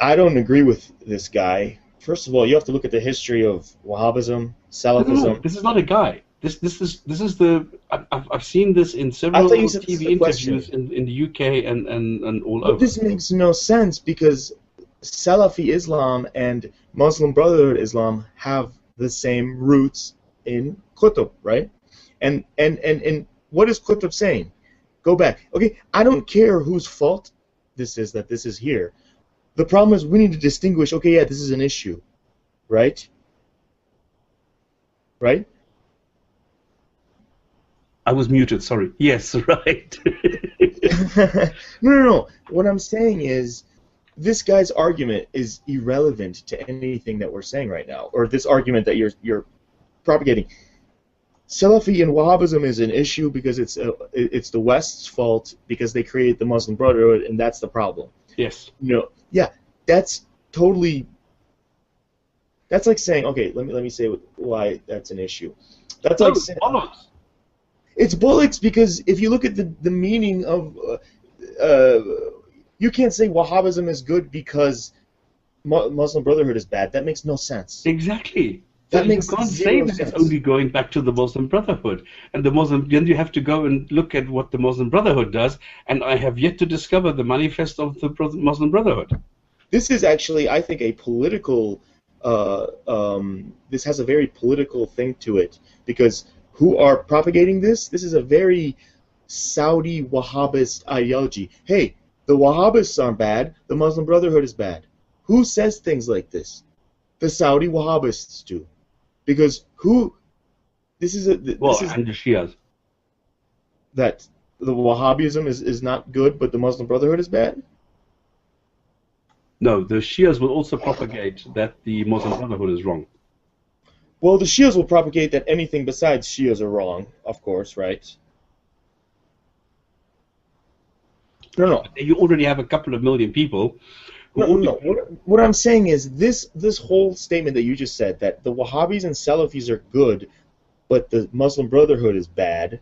I don't agree with this guy. First of all, you have to look at the history of Wahhabism, Salafism. No, this is not a guy. This is the I've seen this in several TV interviews in the UK and all over. But this makes no sense, because Salafi Islam and Muslim Brotherhood Islam have the same roots in Qutb, right? And what is Qutb saying? Go back. Okay, I don't care whose fault this is that this is here. The problem is we need to distinguish, okay, yeah, this is an issue, right? Right? I was muted, sorry. Yes, right. No. What I'm saying is, this guy's argument is irrelevant to anything that we're saying right now, or this argument that you're propagating. Salafi and Wahhabism is an issue because it's the West's fault, because they created the Muslim Brotherhood, and that's the problem. Yes. No. Yeah, that's totally. That's like saying, okay, let me say why that's an issue. That's like saying, it's bollocks, because if you look at the meaning of, you can't say Wahhabism is good because Muslim Brotherhood is bad. That makes no sense. Exactly. That makes you can't say that it's only going back to the Muslim Brotherhood, and then you have to go and look at what the Muslim Brotherhood does. And I have yet to discover the manifest of the Muslim Brotherhood. This is actually, I think, a political. This has a very political thing to it, because who are propagating this? This is a very Saudi Wahhabist ideology. Hey, the Wahhabists aren't bad. The Muslim Brotherhood is bad. Who says things like this? The Saudi Wahhabists do. Because who? This is and the Shias. That the Wahhabism is not good, but the Muslim Brotherhood is bad? No, the Shias will also propagate that the Muslim Brotherhood is wrong. Well, the Shias will propagate that anything besides Shias are wrong, of course, right? No. You already have a couple of million people. No. What I'm saying is this whole statement that you just said, that the Wahhabis and Salafis are good, but the Muslim Brotherhood is bad.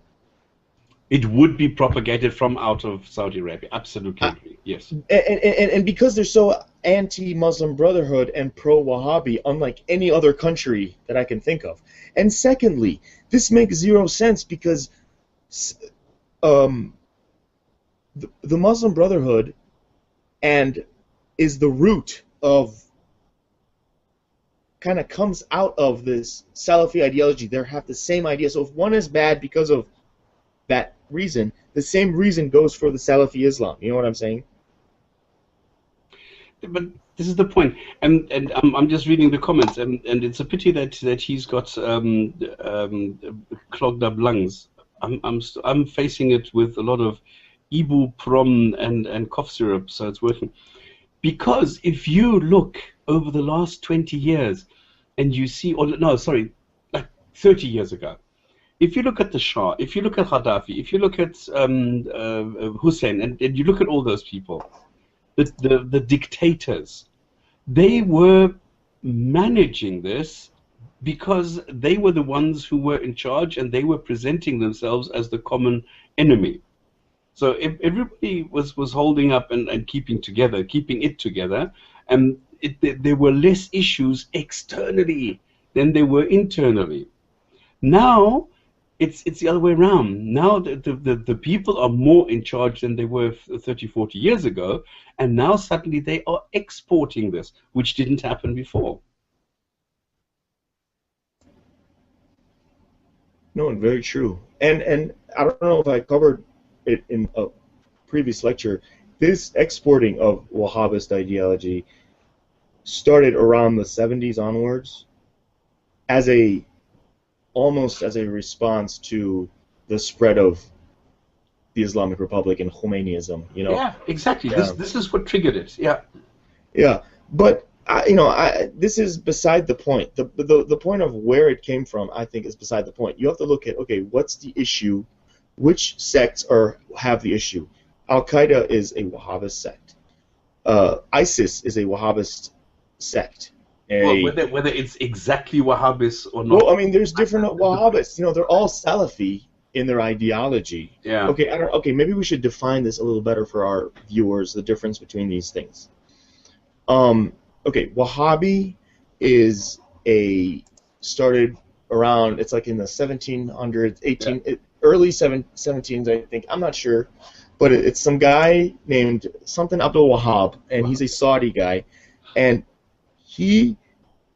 It would be propagated from out of Saudi Arabia. Absolutely, yes. And because they're so anti-Muslim Brotherhood and pro-Wahhabi, unlike any other country that I can think of. And secondly, this makes zero sense, because the Muslim Brotherhood is the root of, kind of comes out of this Salafi ideology. They have the same idea. So if one is bad because of that reason, the same reason goes for the Salafi Islam. You know what I'm saying? But this is the point, and I'm just reading the comments, and it's a pity that he's got clogged up lungs. I'm facing it with a lot of ibuprofen and cough syrup, so it's working. Because if you look over the last 20 years, and you see, like 30 years ago, if you look at the Shah, if you look at Gaddafi, if you look at Hussein, and you look at all those people, the dictators, they were managing this because they were the ones who were in charge, and they were presenting themselves as the common enemy. So if everybody was holding up and keeping it together, and there were less issues externally than there were internally. Now it's the other way around. Now the people are more in charge than they were 30, 40 years ago, and now suddenly they are exporting this, which didn't happen before. No, very true. And I don't know if I covered it in a previous lecture. This exporting of Wahhabist ideology started around the 70s onwards as almost as a response to the spread of the Islamic Republic and Khomeiniism, you know. Yeah, exactly. This is what triggered it. Yeah. Yeah, but this is beside the point. The point of where it came from, I think, is beside the point. You have to look at, okay, what's the issue? Which sects have the issue? Al-Qaeda is a Wahhabist sect. ISIS is a Wahhabist sect. Well, whether it's exactly Wahhabist or not. Well, I mean, there's different Wahhabists. You know, they're all Salafi in their ideology. Yeah. Okay, maybe we should define this a little better for our viewers, the difference between these things. Okay, Wahhabi is started around, it's like in the 1700s, early 17s, I think. I'm not sure. But it's some guy named something Abdul Wahhab, and he's a Saudi guy. And he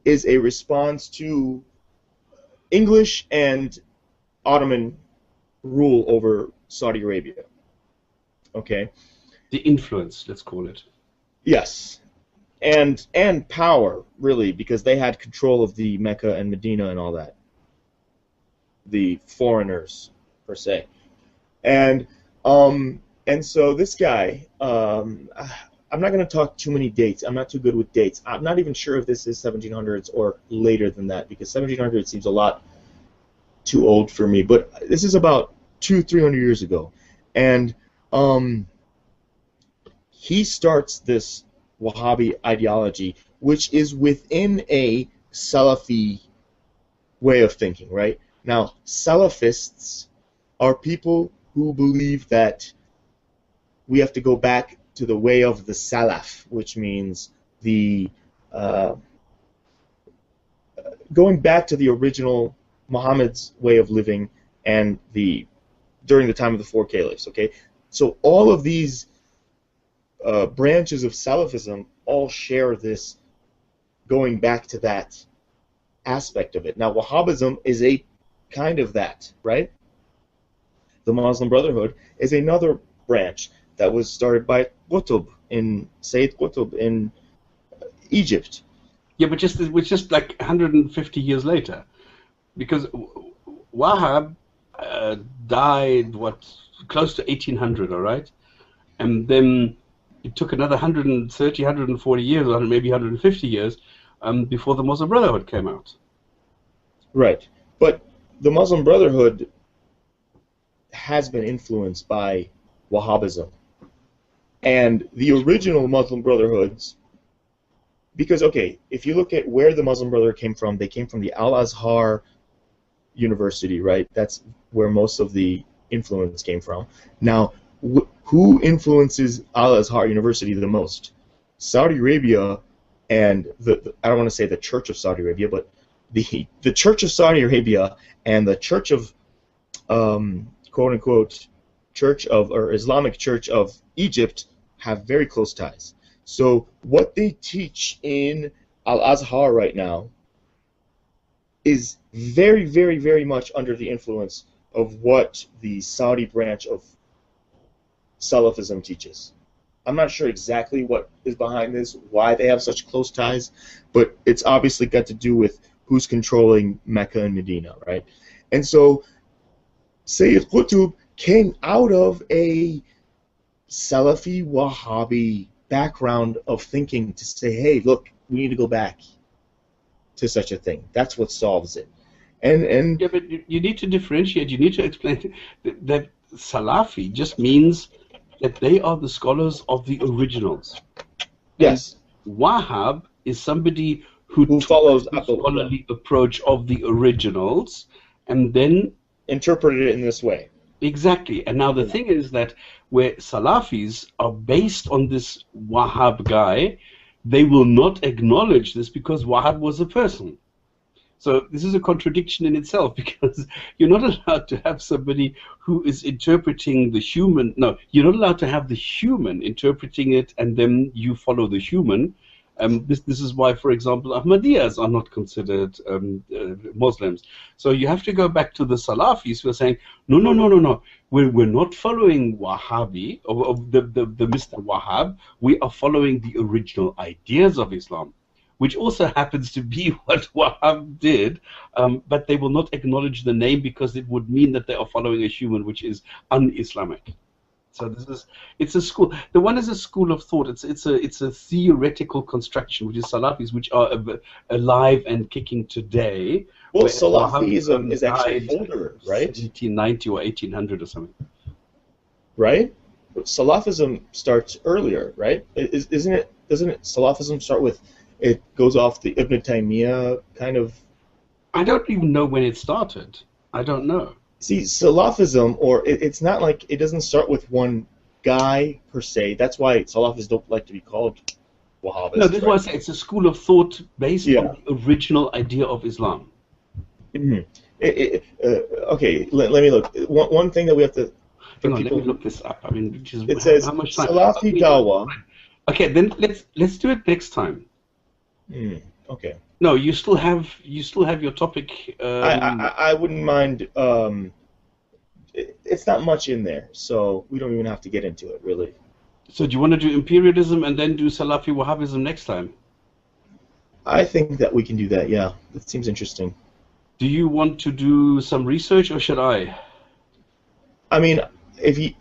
is a response to English and Ottoman rule over Saudi Arabia. Okay? The influence, let's call it. Yes. And power, really, because they had control of the Mecca and Medina and all that. The foreigners, per se. And so this guy, I'm not going to talk too many dates. I'm not too good with dates. I'm not even sure if this is 1700s or later than that, because 1700 seems a lot too old for me. But this is about 200-300 years ago. And he starts this Wahhabi ideology, which is within a Salafi way of thinking, right? Now, Salafists are people who believe that we have to go back to the way of the Salaf, which means the going back to the original Muhammad's way of living and during the time of the four caliphs. Okay, so all of these branches of Salafism all share this going back to that aspect of it. Now, Wahhabism is a kind of that, right? The Muslim Brotherhood is another branch that was started by Sayyid Qutb in Egypt. Yeah, but it was just like 150 years later, because Wahhab died close to 1800, all right, and then it took another 130, 140 years, or maybe 150 years, before the Muslim Brotherhood came out. Right, but the Muslim Brotherhood has been influenced by Wahhabism. And the original Muslim Brotherhoods, because, okay, if you look at where the Muslim Brotherhood came from, they came from the Al-Azhar University, right? That's where most of the influence came from. Now, who influences Al-Azhar University the most? Saudi Arabia and I don't want to say the Church of Saudi Arabia, but the Church of Saudi Arabia and the Church of, quote-unquote, Islamic Church of Egypt have very close ties. So what they teach in Al-Azhar right now is very, very, very much under the influence of what the Saudi branch of Salafism teaches. I'm not sure exactly what is behind this, why they have such close ties, but it's obviously got to do with who's controlling Mecca and Medina, right? And so Sayyid Qutb came out of a Salafi Wahhabi background of thinking to say, hey, look, we need to go back to such a thing. That's what solves it. And yeah, but you need to differentiate. You need to explain that Salafi just means that they are the scholars of the originals. Yes. And Wahhab is somebody who follows the scholarly approach of the originals and then interpreted it in this way. Exactly. And now the thing is that where Salafis are based on this Wahhab guy, they will not acknowledge this because Wahhab was a person. So this is a contradiction in itself, because you're not allowed to have somebody who is interpreting the human. No, you're not allowed to have the human interpreting it and then you follow the human. This is why, for example, Ahmadiyyas are not considered Muslims. So you have to go back to the Salafis who are saying, no. We're not following Wahhabi, or the Mr. Wahhab. We are following the original ideas of Islam, which also happens to be what Wahhab did, but they will not acknowledge the name because it would mean that they are following a human, which is un-Islamic. So it's a school. The one is a school of thought. It's a theoretical construction, which is Salafis, which are alive and kicking today. Well, Salafism is actually older, right? 1790 or 1800 or something. Right? Salafism starts earlier, right? Isn't it? Doesn't it? Salafism start with? It goes off the Ibn Taymiyyah kind of. I don't even know when it started. I don't know. See, Salafism, or it's not like it doesn't start with one guy per se. That's why Salafis don't like to be called Wahhabists. No, that's why I say it's a school of thought based on the original idea of Islam. Mm-hmm. Okay, let me look. One thing that we have to. Hang on, let me look this up. I mean, it says how much time? Salafi Dawa. Okay, then let's do it next time. Okay. No, you still have your topic. I wouldn't mind. It's not much in there, so we don't even have to get into it, really. So do you want to do imperialism and then do Salafi Wahhabism next time? I think that we can do that. Yeah, that seems interesting. Do you want to do some research, or should I? I mean,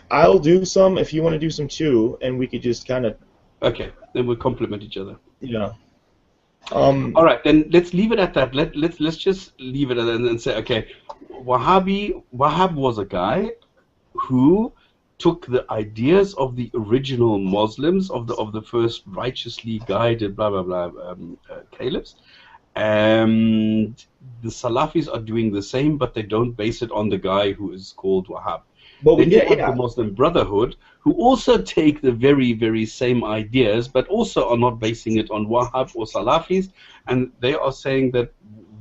I'll do some if you want to do some too, and we could just kind of. Okay, then we'll complement each other. Yeah. All right, then let's leave it at that. Let's just leave it at that and say, okay, Wahhab was a guy who took the ideas of the original Muslims, of the first righteously guided blah blah blah caliphs, and the Salafis are doing the same, but they don't base it on the guy who is called Wahhab. But then you have the Muslim Brotherhood, who also take the very, very same ideas, but also are not basing it on Wahhab or Salafis, and they are saying that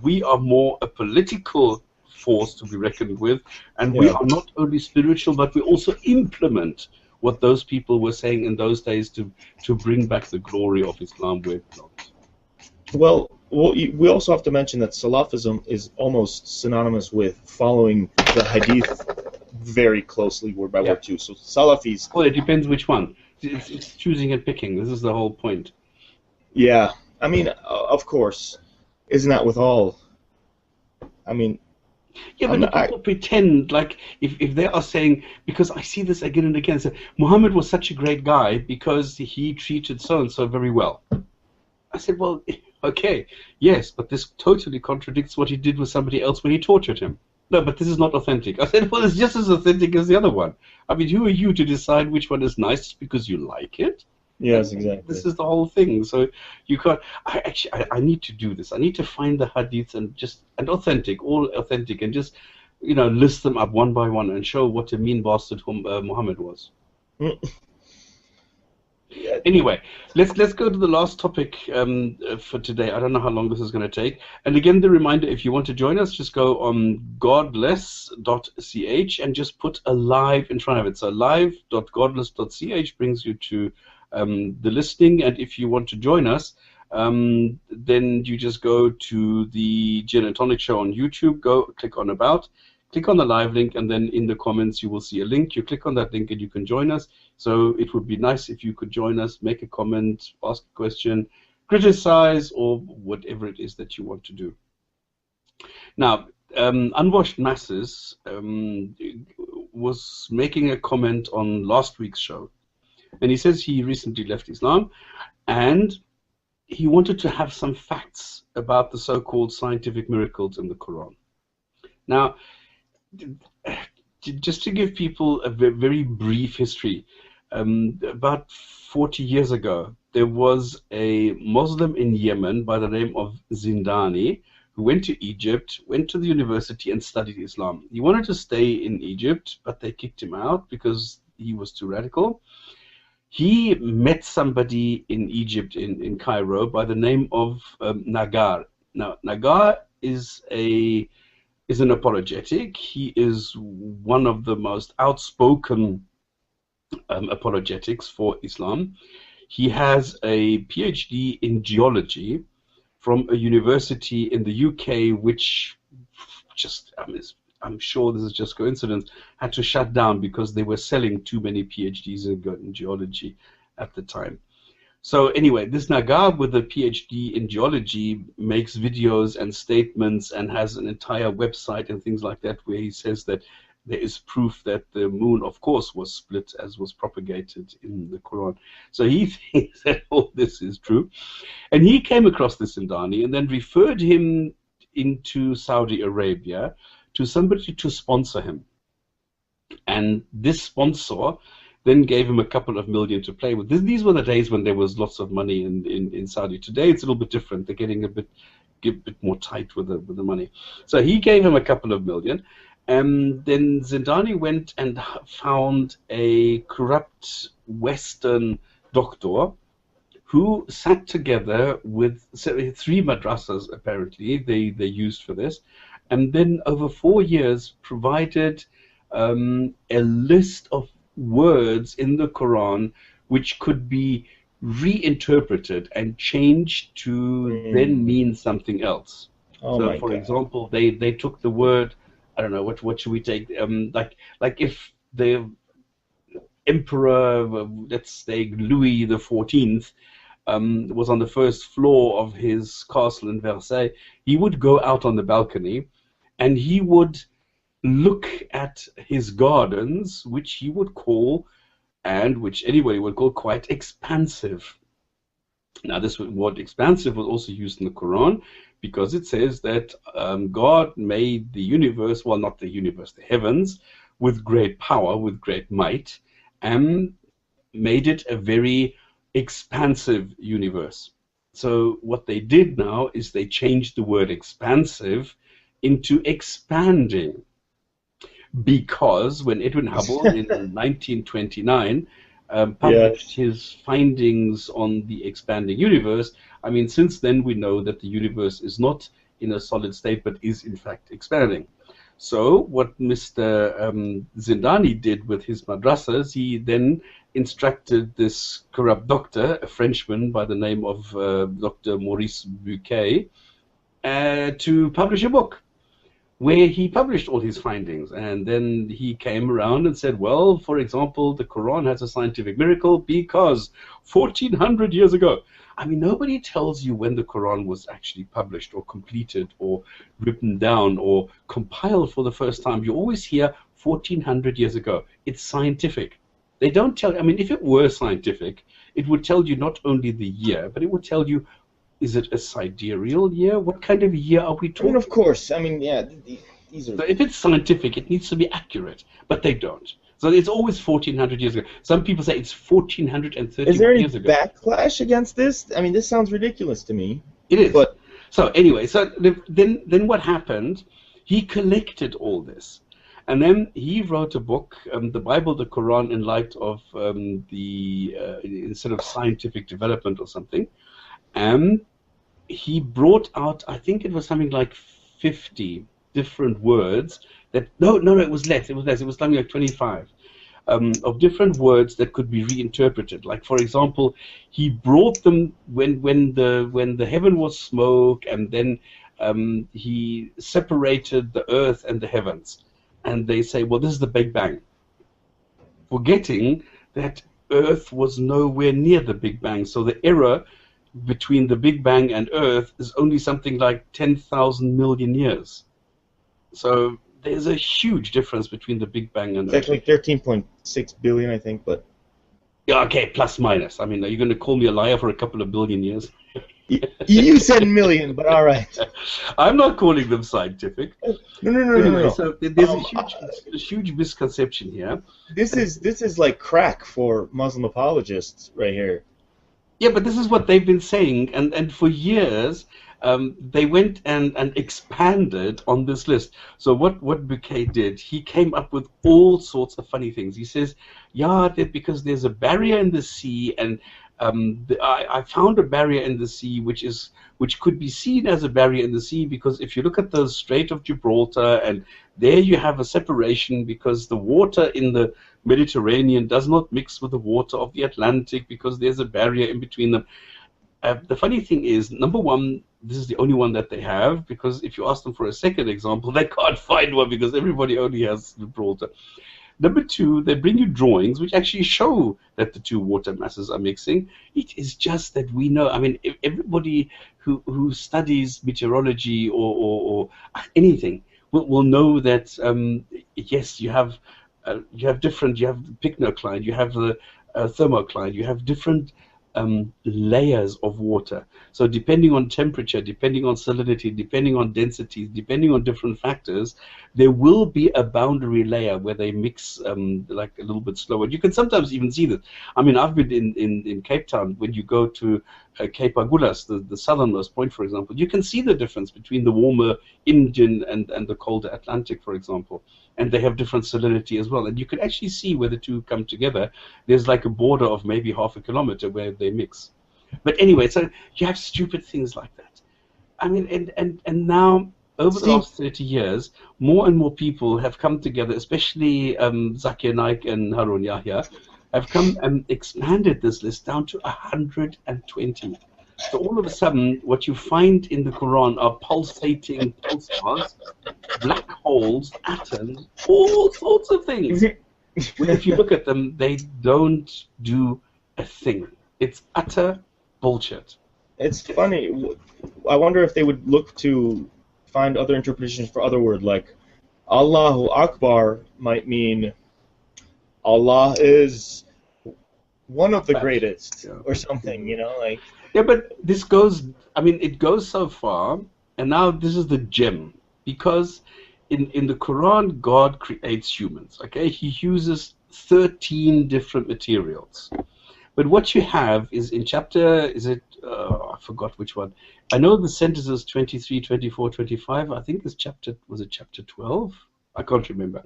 we are more a political force to be reckoned with, and we are not only spiritual, but we also implement what those people were saying in those days to bring back the glory of Islam where it belongs. Well, we also have to mention that Salafism is almost synonymous with following the Hadith very closely, word by word, too. So Salafis. Well, it depends which one. It's choosing and picking. This is the whole point. Yeah, I mean, of course, isn't that with all? I mean. Yeah, but people pretend like if they are saying, because I see this again and again, say Muhammad was such a great guy because he treated so and so very well. I said, well, okay, yes, but this totally contradicts what he did with somebody else when he tortured him. No, but this is not authentic. I said, well, it's just as authentic as the other one. I mean, who are you to decide which one is nice because you like it? Yes, exactly. This is the whole thing. So you can't. I need to do this. I need to find the hadiths and authentic, all authentic, and just list them up one by one and show what a mean bastard Muhammad was. Anyway, let's go to the last topic for today. I don't know how long this is going to take. And again, the reminder: if you want to join us, just go on godless.ch and just put a live in front of it. So live.godless.ch brings you to the listing, and if you want to join us, then you just go to the Gin and Tonic Show on YouTube, go click on About, click on the live link, and then in the comments you will see a link. You click on that link and you can join us. So it would be nice if you could join us, make a comment, ask a question, criticize, or whatever it is that you want to do. Now, Unwashed Masses was making a comment on last week's show. And he says he recently left Islam, and he wanted to have some facts about the so-called scientific miracles in the Quran. Now, just to give people a very brief history, about 40 years ago, there was a Muslim in Yemen by the name of Zindani who went to Egypt, went to the university, and studied Islam. He wanted to stay in Egypt, but they kicked him out because he was too radical. he met somebody in Egypt, in Cairo, by the name of Nagar. Now, Nagar is an apologetic. He is one of the most outspoken apologetics for Islam. He has a PhD in geology from a university in the UK, which just, I'm sure this is just coincidence, had to shut down because they were selling too many PhDs in geology at the time. So anyway, this Nagar with a PhD in geology makes videos and statements and has an entire website and things like that where he says that there is proof that the moon, of course, was split as was propagated in the Quran. So he thinks that all this is true. And he came across this Zindani and then referred him into Saudi Arabia to somebody to sponsor him. And this sponsor then gave him a couple of million to play with. These were the days when there was lots of money in Saudi. Today it's a little bit different. They're getting a bit more tight with the money. So he gave him a couple of million. And then Zindani went and found a corrupt Western doctor who sat together with 3 madrasas, apparently, they used for this, and then over 4 years provided a list of words in the Quran which could be reinterpreted and changed to then mean something else. So, for example, they took the word, I don't know, what should we take? Like if the emperor, let's say Louis XIV, was on the first floor of his castle in Versailles, he would go out on the balcony and he would look at his gardens, which he would call, and which anybody would call, quite expansive. Now, this word expansive was also used in the Quran because it says that God made the universe, well, not the universe, the heavens, with great power, with great might, and made it a very expansive universe. So what they did now is they changed the word expansive into expanding, because when Edwin Hubble in 1929 published his findings on the expanding universe, I mean, since then we know that the universe is not in a solid state but is in fact expanding. So what Mr. Zindani did with his madrasas, he then instructed this corrupt doctor, a Frenchman by the name of Dr. Maurice Buquet, to publish a book where he published all his findings. And then he came around and said, well, for example, the Quran has a scientific miracle because 1400 years ago. I mean, nobody tells you when the Quran was actually published or completed or written down or compiled for the first time. You always hear 1400 years ago. It's scientific. They don't tell you. I mean, if it were scientific, it would tell you not only the year, but it would tell you, is it a sidereal year? What kind of year are we talking? I mean, of course. I mean, yeah, these are... So if it's scientific, it needs to be accurate, but they don't. So it's always 1400 years ago. Some people say it's 1430 years ago. Is there any backlash against this? I mean, this sounds ridiculous to me. It is. But so anyway, so then what happened? He collected all this, and then he wrote a book, the Bible, the Quran, in light of instead of scientific development or something. He brought out, I think it was something like 50 different words that, no, it was less, it was something like 25 of different words that could be reinterpreted. Like, for example, he brought them when the heaven was smoke, and then he separated the earth and the heavens, and they say, well, this is the Big Bang, forgetting that earth was nowhere near the Big Bang. So the error between the Big Bang and Earth is only something like 10,000 million years. So there's a huge difference between the Big Bang and Earth. It's actually 13.6 billion, I think, but... Yeah, okay, plus minus. I mean, are you going to call me a liar for a couple of billion years? You said million, but all right. I'm not calling them scientific. No. So there's a huge misconception here. This is like crack for Muslim apologists right here. Yeah, but this is what they've been saying, and for years, they went and expanded on this list. So what Bouquet did, he came up with all sorts of funny things. He says, yeah, that because there's a barrier in the sea, and I found a barrier in the sea which could be seen as a barrier in the sea, because if you look at the Strait of Gibraltar, and there you have a separation because the water in the Mediterranean does not mix with the water of the Atlantic because there's a barrier in between them. The funny thing is, number one, this is the only one that they have, because if you ask them for a second example, they can't find one because everybody only has Gibraltar. Number two, they bring you drawings which actually show that the two water masses are mixing. It is just that we know, I mean, everybody who studies meteorology or anything will know that, yes, you have different, you have the pycnocline, you have the thermocline, you have different layers of water. So depending on temperature, depending on salinity, depending on density, depending on different factors, there will be a boundary layer where they mix like a little bit slower. You can sometimes even see that. I mean, I've been in Cape Town. When you go to Cape Agulhas, the southernmost point, for example, you can see the difference between the warmer Indian and the colder Atlantic, for example. And they have different salinity as well. And you can actually see where the two come together. There's like a border of maybe half a kilometer where they mix. But anyway, so you have stupid things like that. I mean, and now, over the last 30 years, more and more people have come together, especially Zakir Naik and Harun Yahya, have come and expanded this list down to 120. So all of a sudden, what you find in the Quran are pulsating pulsars, black holes, atoms, all sorts of things. If you look at them, they don't do a thing. It's utter bullshit. It's funny. I wonder if they would look to find other interpretations for other words, like Allahu Akbar might mean Allah is one of the greatest, or something, you know, like. Yeah, but this goes, I mean, it goes so far, and now this is the gem, because in the Quran, God creates humans, okay? He uses 13 different materials. But what you have is in chapter, is it, I forgot which one. I know the sentences 23, 24, 25, I think this chapter, was it chapter 12? I can't remember.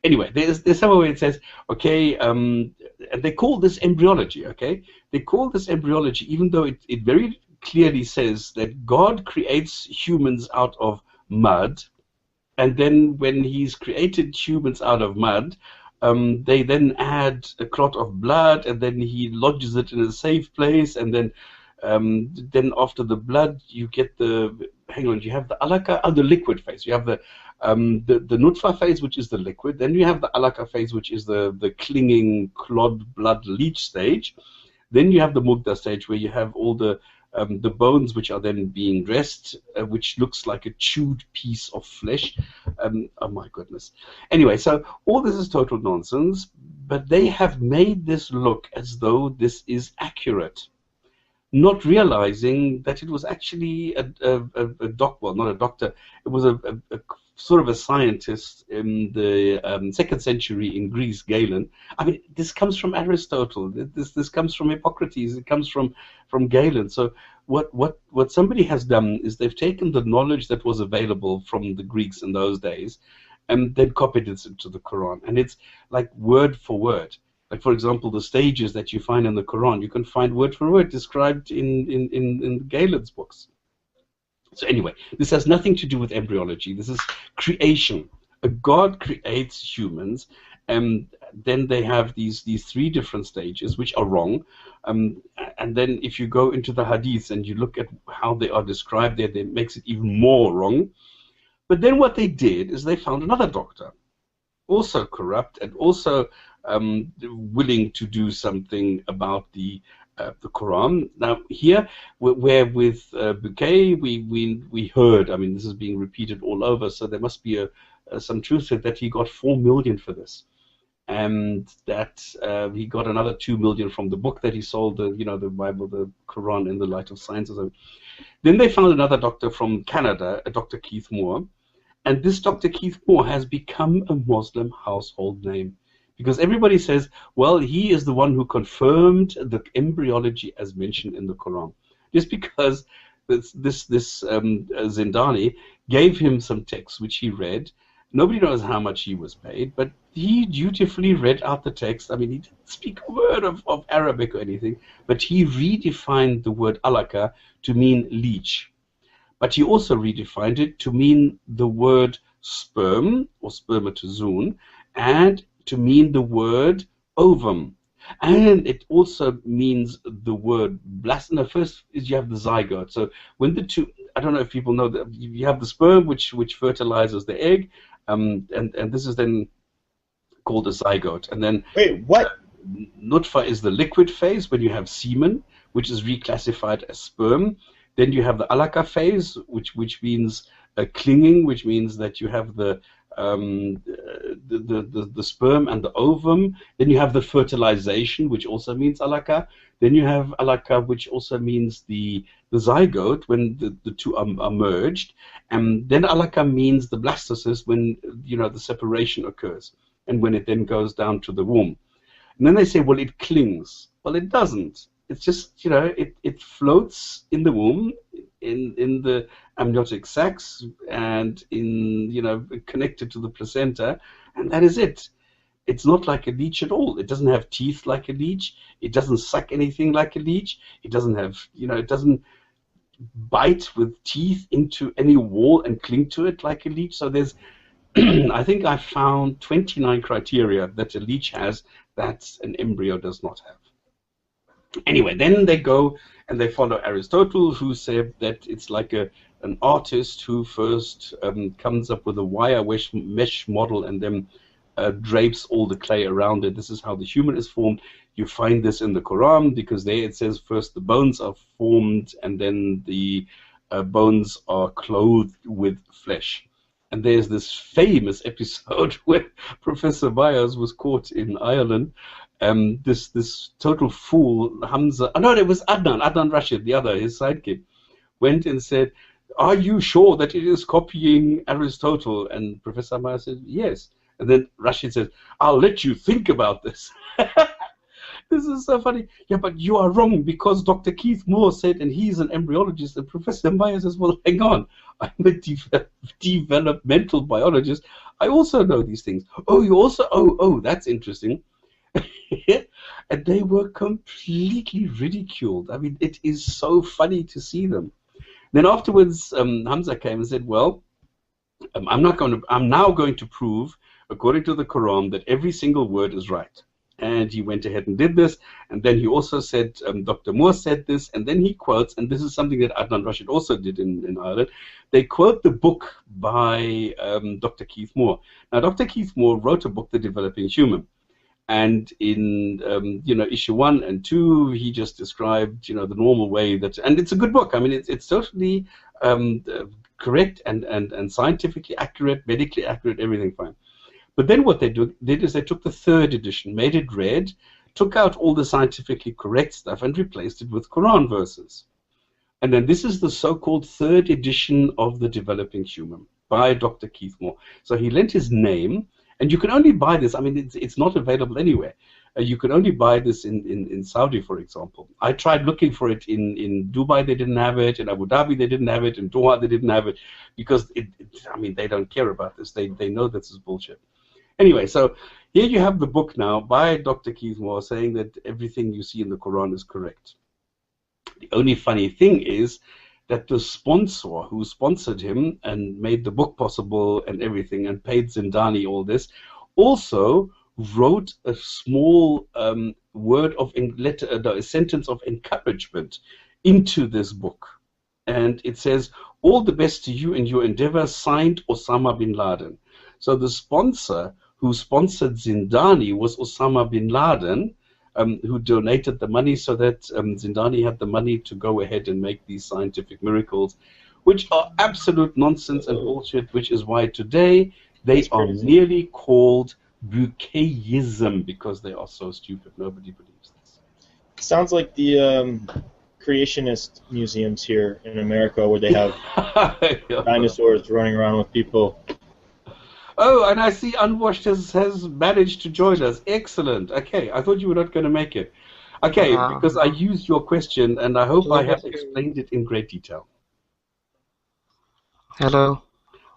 Anyway, there's somewhere where it says, okay, and they call this embryology, okay? They call this embryology, even though it very clearly says that God creates humans out of mud, and then when he's created humans out of mud, they then add a clot of blood, and then he lodges it in a safe place, and then after the blood, you get the, hang on, you have the alaka, the liquid phase. You have the nutfa phase, which is the liquid. Then you have the alaka phase, which is the clinging clot blood leach stage. Then you have the mugda stage, where you have all the bones which are then being dressed, which looks like a chewed piece of flesh. Oh my goodness. Anyway, so all this is total nonsense, but they have made this look as though this is accurate, not realizing that it was actually well, not a doctor, it was a sort of a scientist in the 2nd century in Greece, Galen. I mean, this comes from Aristotle. This comes from Hippocrates. It comes from Galen. So what somebody has done is they've taken the knowledge that was available from the Greeks in those days, and then copied it into the Quran. And it's like word for word. Like, for example, the stages that you find in the Quran, you can find word for word described in Galen's books. So anyway, this has nothing to do with embryology. This is creation. A God creates humans, and then they have these 3 different stages, which are wrong. And then if you go into the Hadith and you look at how they are described there, that makes it even more wrong. But then what they did is they found another doctor, also corrupt and also willing to do something about the Quran. Now here, where with Bouquet, we heard, I mean, this is being repeated all over, so there must be some truth to it, that he got 4 million for this, and that he got another 2 million from the book that he sold, the Bible, the Quran in the Light of Science or something. Then they found another doctor from Canada, a Dr. Keith Moore, and this Dr. Keith Moore has become a Muslim household name. Because everybody says, well, he is the one who confirmed the embryology as mentioned in the Quran. Just because this Zindani gave him some text which he read. Nobody knows how much he was paid, but he dutifully read out the text. I mean, he didn't speak a word of Arabic or anything, but he redefined the word alaka to mean leech. But he also redefined it to mean the word sperm, or spermatozoon, and to mean the word ovum. And it also means the word blastema. First is you have the zygote. So when the two, I don't know if people know that you have the sperm which fertilizes the egg, and this is then called a zygote. And then wait, what? Nutfa is the liquid phase when you have semen, which is reclassified as sperm. Then you have the alaka phase, which means clinging, which means that you have the sperm and the ovum. Then you have the fertilization, which also means alaka. Then you have alaka, which also means the zygote, when the two are merged. And then alaka means the blastocyst, when the separation occurs, and when it then goes down to the womb. And then they say, well, it clings. Well, it doesn't. It's just, it floats in the womb, in the amniotic sacs, and connected to the placenta, and that is it. It's not like a leech at all. It doesn't have teeth like a leech. It doesn't suck anything like a leech. It doesn't have, it doesn't bite with teeth into any wall and cling to it like a leech. So there's, I think I found 29 criteria that a leech has that an embryo does not have. Anyway, then they go and they follow Aristotle, who said that it's like an artist who first comes up with a wire mesh model and then drapes all the clay around it. This is how the human is formed. You find this in the Quran, because there it says first the bones are formed and then the bones are clothed with flesh. And there's this famous episode where Professor Myers was caught in Ireland. This total fool, Hamza, no, it was Adnan Rashid, the other, his sidekick, went and said, "Are you sure that it is copying Aristotle?" And Professor Myers said, "Yes." And then Rashid says, "I'll let you think about this." This is so funny. Yeah, but you are wrong, because Dr. Keith Moore said, and he's an embryologist, and Professor Myers says, "Well, hang on, I'm a developmental biologist. I also know these things." "Oh, you also, oh, that's interesting." And they were completely ridiculed. I mean, it is so funny to see them. Then afterwards, Hamza came and said, "Well, I'm now going to prove, according to the Quran, that every single word is right." And he went ahead and did this. And then he also said, Dr. Moore said this, and then he quotes, and this is something that Adnan Rashid also did in Ireland. They quote the book by Dr. Keith Moore. Now, Dr. Keith Moore wrote a book, The Developing Human. And in issue 1 and 2, he just described the normal way that, and it's a good book. I mean, it's totally correct and scientifically accurate, medically accurate, everything fine. But then what they did is they took the 3rd edition, made it red, took out all the scientifically correct stuff, and replaced it with Quran verses. And then this is the so-called 3rd edition of The Developing Human by Dr. Keith Moore. So he lent his name. And you can only buy this. I mean, it's not available anywhere. You can only buy this in Saudi, for example. I tried looking for it in Dubai. They didn't have it. In Abu Dhabi, they didn't have it. In Doha, they didn't have it, because I mean, they don't care about this. They know this is bullshit. Anyway, so here you have the book now by Dr. Keith Moore saying that everything you see in the Quran is correct. The only funny thing is that the sponsor who sponsored him and made the book possible and everything and paid Zindani all this also wrote a small a sentence of encouragement into this book. And it says, "All the best to you in your endeavor, signed Osama bin Laden." So the sponsor who sponsored Zindani was Osama bin Laden, who donated the money so that Zindani had the money to go ahead and make these scientific miracles, which are absolute nonsense and bullshit, which is why today they are nearly called Bouquetism, because they are so stupid. Nobody believes this. Sounds like the creationist museums here in America, where they have dinosaurs running around with people. Oh, and I see Unwashed has managed to join us. Excellent. Okay, I thought you were not going to make it. Okay, because I used your question, and I hope I have explained it in great detail. Hello.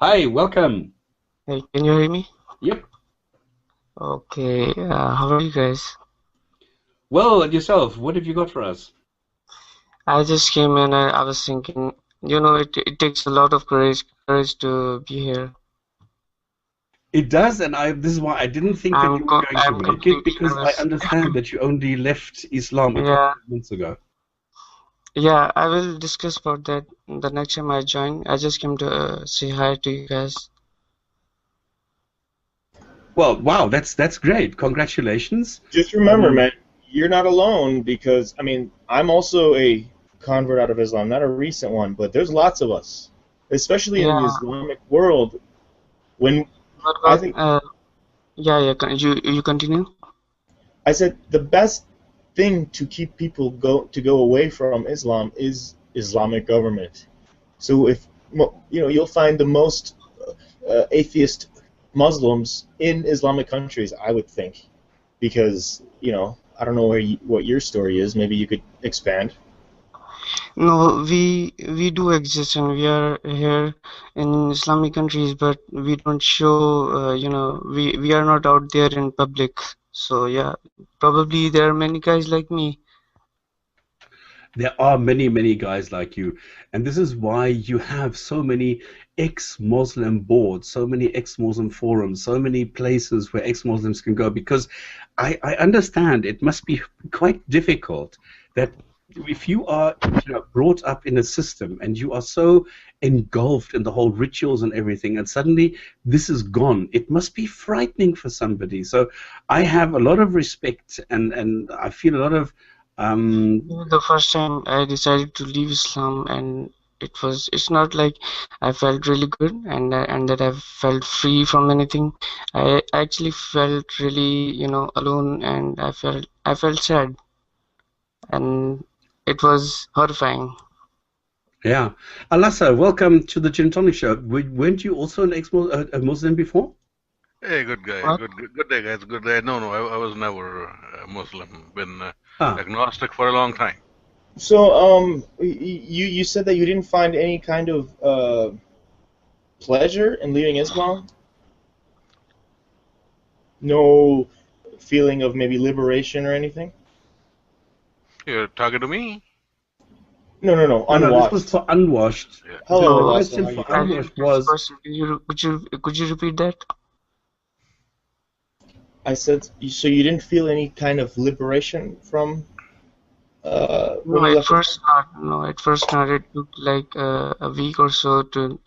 Hi, welcome. Hey, can you hear me? Yep. Okay. How are you guys? Well, and yourself, what have you got for us? I just came in and I was thinking, it takes a lot of courage to be here. It does, and this is why I didn't think that you were going to I'm make it, completely because I nervous. understand that you only left Islam a couple Yeah, of months ago. yeah. I will discuss about that the next time I join. I just came to say hi to you guys. Well, wow, that's great. Congratulations. Just remember, man, you're not alone because, I mean, I'm also a convert out of Islam, not a recent one, but there's lots of us, especially in the Yeah, Islamic world. When I but think yeah. You continue. I said the best thing to keep people go away from Islam is Islamic government. So if you'll find the most atheist Muslims in Islamic countries, I would think, because I don't know what your story is. Maybe you could expand. No, we do exist and we are here in Islamic countries, but we don't show, we are not out there in public. So yeah, probably there are many guys like me. There are many, many guys like you, and this is why you have so many ex-Muslim boards, so many ex-Muslim forums, so many places where ex-Muslims can go, because I understand it must be quite difficult that if you are brought up in a system and you are so engulfed in the whole rituals and everything, and suddenly this is gone, it must be frightening for somebody. So I have a lot of respect, and I feel a lot of The first time I decided to leave Islam, and it's not like I felt really good and that I felt free from anything. I actually felt really, alone, and I felt sad, and it was horrifying. Yeah. Alassa, welcome to the Gin Tonic Show. Weren't you also an a Muslim before? Hey, good guy. What? Good day, guys. Good day. No, I was never a Muslim. Been Ah, agnostic for a long time. So, you said that you didn't find any kind of pleasure in leaving Islam? No feeling of maybe liberation or anything? You're talking to me? No, no, no, no, this was unwashed. for unwashed. Yeah. Hello, The No, Alasa, question how for you I doing? didn't unwashed get the was, question. Could you repeat that? I said, so you didn't feel any kind of liberation from when No, you at left Islam? first not. No, at first not. It took like a week or so to,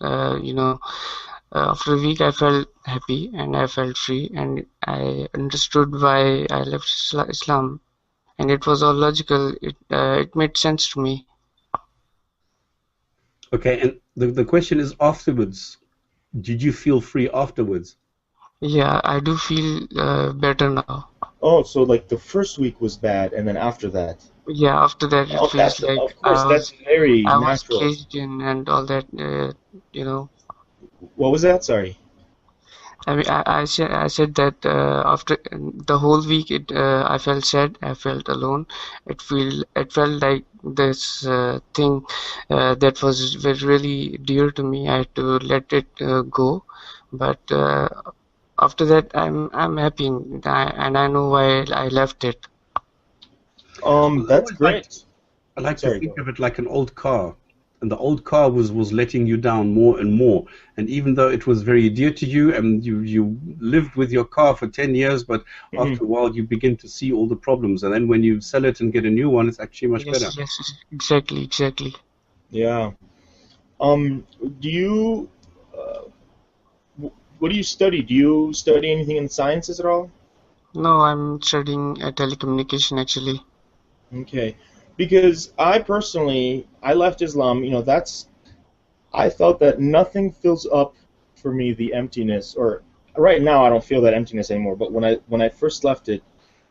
after a week I felt happy and I felt free and I understood why I left Islam, and it was all logical. It made sense to me. okay, and the question is afterwards. Did you feel free afterwards? Yeah, I do feel better now. Oh, so like the first week was bad, and then after that. Yeah, after that it Oh, feels like of course, that's very I was natural. caged in and all that. You know. What was that? Sorry. I mean, I said that after the whole week, I felt sad. I felt alone. It felt like this thing that was really dear to me. I had to let it go, but after that, I'm happy, and I know why I left it. Well, That's great. I like to Sorry, go think ahead. of it like an old car, and the old car was letting you down more and more. And even though it was very dear to you, and you lived with your car for 10 years, but Mhm. after a while you begin to see all the problems, and then when you sell it and get a new one, it's actually much better. Yes, exactly, exactly. Yeah. Do you, uh, what do you study? Do you study anything in sciences at all? No, I'm studying telecommunication actually. Okay. Because I personally, I left Islam, I felt that nothing fills up for me the emptiness, or right now I don't feel that emptiness anymore, but when I first left it,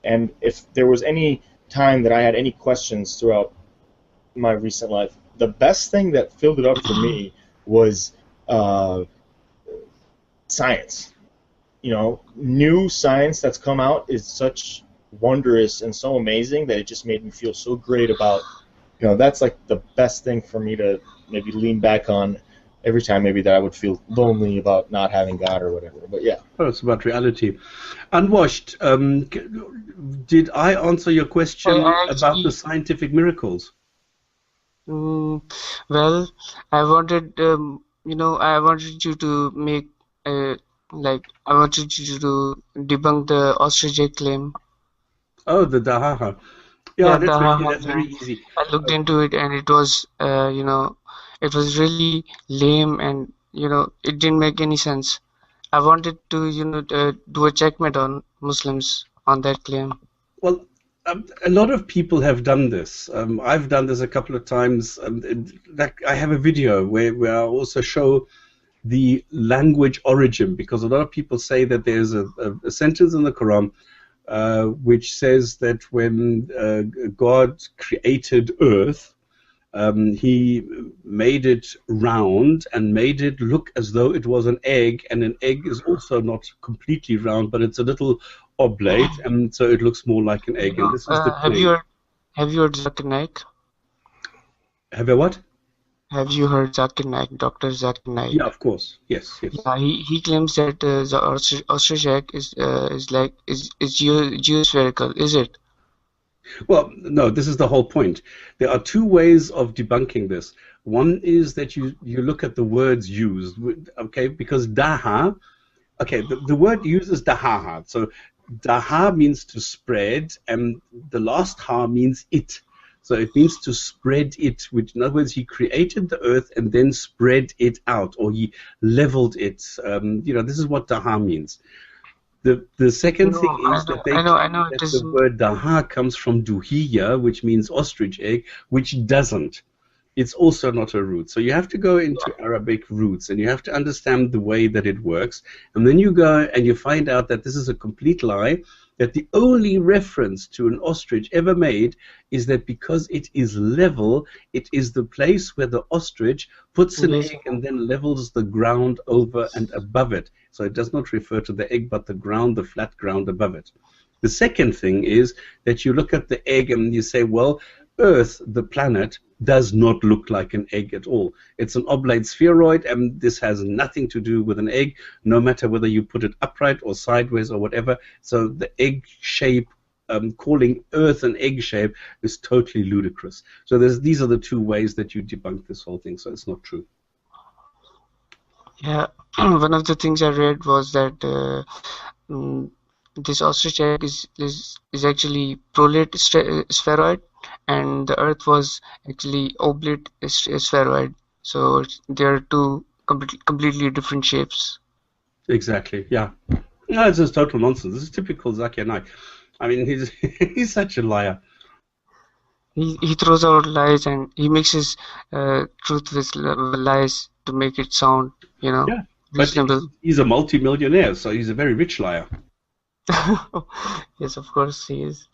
and if there was any time that I had any questions throughout my recent life, the best thing that filled it up for me was uh, science. New science that's come out is such wondrous and so amazing that it just made me feel so great about, that's like the best thing for me to maybe lean back on every time maybe that I would feel lonely about not having God or whatever. But yeah. Oh, it's about reality. Unwashed, did I answer your question about the scientific miracles? Well, I wanted, I wanted you to make, I wanted you to debunk the Ostrich claim. Oh, the Dahaha. Yeah, that's very easy. I looked into it, and it was, it was really lame, and it didn't make any sense. I wanted to, do a checkmate on Muslims on that claim. Well, a lot of people have done this. I've done this a couple of times. I have a video where I also show the language origin, because a lot of people say that there's a sentence in the Quran which says that when God created Earth, he made it round and made it look as though it was an egg, and an egg is also not completely round, but it's a little oblate, and so it looks more like an egg. And this is the claim. Have you heard Zakir Naik? Have I what? Have you heard Zakir Naik, Dr. Zakir Naik? Yeah, of course. Yes. Yeah, he claims that the ostrich egg is geospherical. Is it? Well, no. This is the whole point. There are two ways of debunking this. One is that you look at the words used, okay? Because daha, okay, the word used is dahaha. So daha means to spread, and the last ha means it. So it means to spread it, which in other words, he created the earth and then spread it out, or he leveled it. This is what daha means. The second thing is that the word daha comes from duhiya, which means ostrich egg, which doesn't. It's also not a root. So you have to go into Arabic roots, and you have to understand the way that it works. And then you go and you find out that this is a complete lie, that the only reference to an ostrich ever made is that because it is level, it is the place where the ostrich puts an egg and then levels the ground over and above it. So it does not refer to the egg, but the ground, the flat ground above it. The second thing is that you look at the egg and you say, well, Earth, the planet, does not look like an egg at all. It's an oblate spheroid, and this has nothing to do with an egg, no matter whether you put it upright or sideways or whatever. So the egg shape, calling Earth an egg shape, is totally ludicrous. So these are the two ways that you debunk this whole thing, so it's not true. Yeah, one of the things I read was that this ostrich egg is actually prolate spheroid, and the Earth was actually oblate spheroid. So there are two completely different shapes. Exactly. Yeah. No, it's just total nonsense. This is typical Zakir Naik. I mean, he's such a liar. He throws out lies, and he mixes truth with lies to make it sound, reasonable. But he's a multi-millionaire, so he's a very rich liar. Yes, of course he is.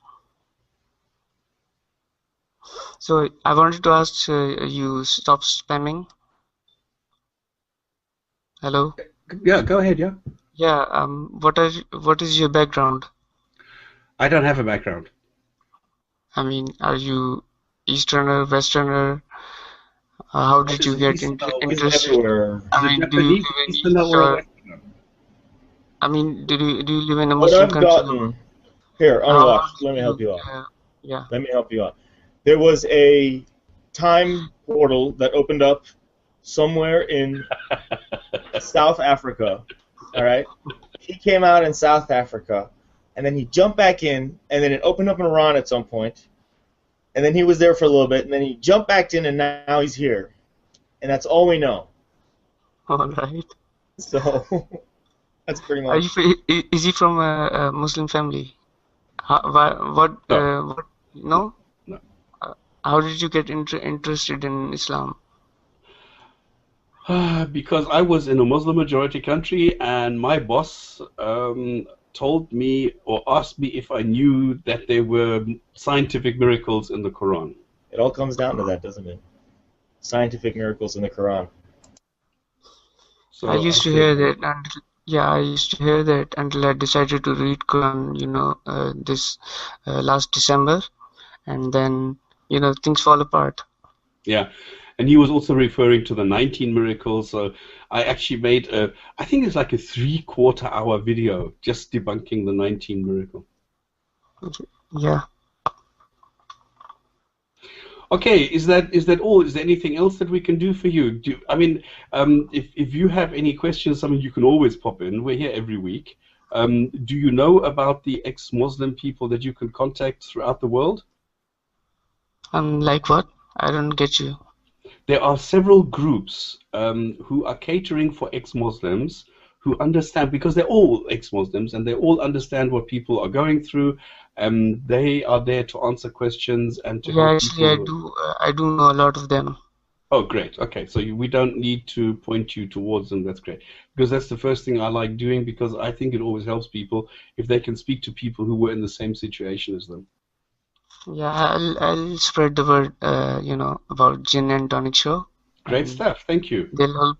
So I wanted to ask you, stop spamming. Hello? Yeah, go ahead, yeah. Yeah, what is your background? I don't have a background. I mean, are you Easterner, Westerner? How did you get interested? I mean, do you live in East or, I mean, do you live in a Muslim country? Here, unwatched. Let me help you out. Yeah. Let me help you out. There was a time portal that opened up somewhere in South Africa. All right, he came out in South Africa, and then he jumped back in, and then it opened up in Iran at some point, and then he was there for a little bit, and then he jumped back in, and now he's here, and that's all we know. All right. So that's pretty much. Is he from a Muslim family? No. How did you get interested in Islam? Because I was in a Muslim majority country, and my boss told me or asked me if I knew that there were scientific miracles in the Quran. It all comes down to that, doesn't it? Scientific miracles in the Quran. So I used to hear that until I decided to read Quran, this last December, and then things fall apart. Yeah, and he was also referring to the 19 miracles. So I actually made I think it's like a 3/4 hour video just debunking the 19 miracle. Yeah. Okay, is that all? Is there anything else that we can do for you? If you have any questions, something you can always pop in. We're here every week. Do you know about the ex-Muslim people that you can contact throughout the world? Like what? I don't get you. There are several groups who are catering for ex-Muslims who understand, because they're all ex-Muslims and they all understand what people are going through. They are there to answer questions and to Yeah, help actually, people. I do know a lot of them. Oh, great. Okay, so we don't need to point you towards them. That's great. Because that's the first thing I like doing, because I think it always helps people if they can speak to people who were in the same situation as them. Yeah, I'll spread the word, about Gin and Tonic Show. Great stuff. Thank you. They'll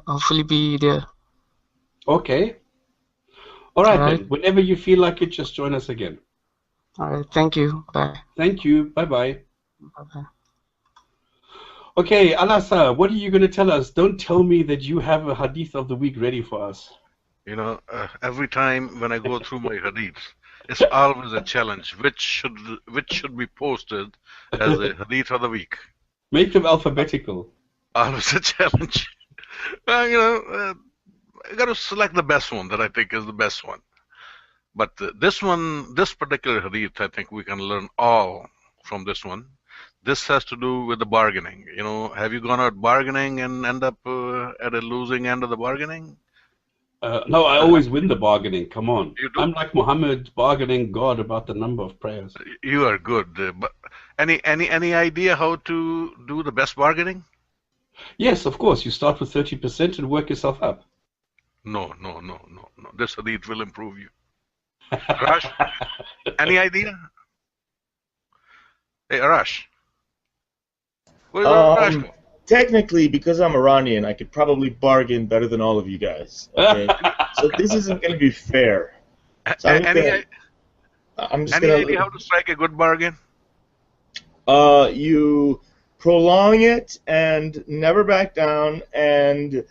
hopefully be there. Okay. All right, All right. then. Whenever you feel like it, just join us again. All right. Thank you. Bye. Thank you. Bye-bye. Bye-bye. Okay, Alasa, what are you going to tell us? Don't tell me that you have a hadith of the week ready for us. Every time when I go through my hadiths, it's always a challenge. Which should be posted as a hadith of the week? Make them alphabetical. Always a challenge. I got to select the best one that I think is the best one. But this particular hadith, I think we can learn all from this one. This has to do with the bargaining. Have you gone out bargaining and end up at a losing end of the bargaining? No, I always win the bargaining. Come on. You do? I'm like Muhammad bargaining God about the number of prayers. You are good. But any idea how to do the best bargaining? Yes, of course. You start with 30% and work yourself up. No. This hadith will improve you. Arash, any idea? Hey, Arash. Where's Arash go? Technically, because I'm Iranian, I could probably bargain better than all of you guys. Okay? So this isn't going to be fair. So Any idea how to strike a good bargain? You prolong it and never back down and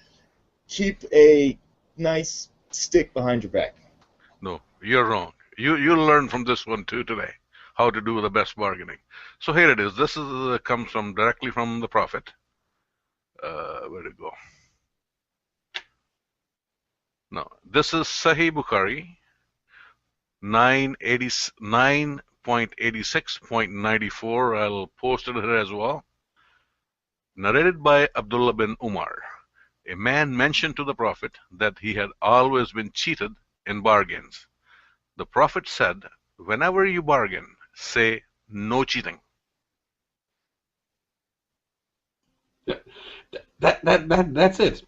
keep a nice stick behind your back. No, you're wrong. You'll learn from this one too today how to do the best bargaining. So here it is. This comes directly from the Prophet. Where'd it go? No, this is Sahih Bukhari, 9.86.94. I'll post it here as well. Narrated by Abdullah bin Umar. A man mentioned to the Prophet that he had always been cheated in bargains. The Prophet said, whenever you bargain, say no cheating. That's it.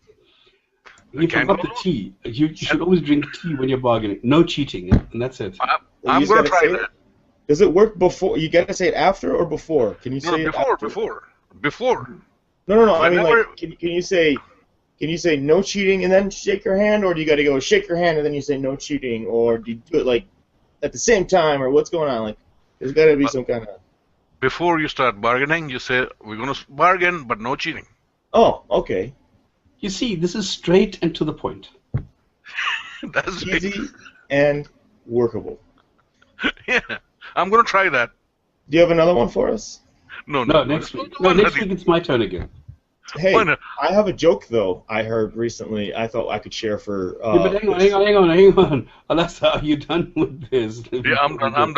You forgot the tea. You should always drink tea when you're bargaining. No cheating, and that's it. I'm going to try that. Does it work before? You got to say it after or before? Can you say before? No. I mean, like, can you say no cheating and then shake your hand, or do you got to go shake your hand and then you say no cheating, or do you do it like at the same time, or what's going on? Like, there's got to be some kind of. Before you start bargaining, you say we're going to bargain, but no cheating. Oh, okay. You see, this is straight and to the point. That's easy and workable. Yeah, I'm going to try that. Do you have another one for us? No. Next week. No, next week it's my turn again. Hey, I have a joke though. I heard recently. I thought I could share for. Yeah, but hang on. Alasa, are you done with this? Yeah, I'm done.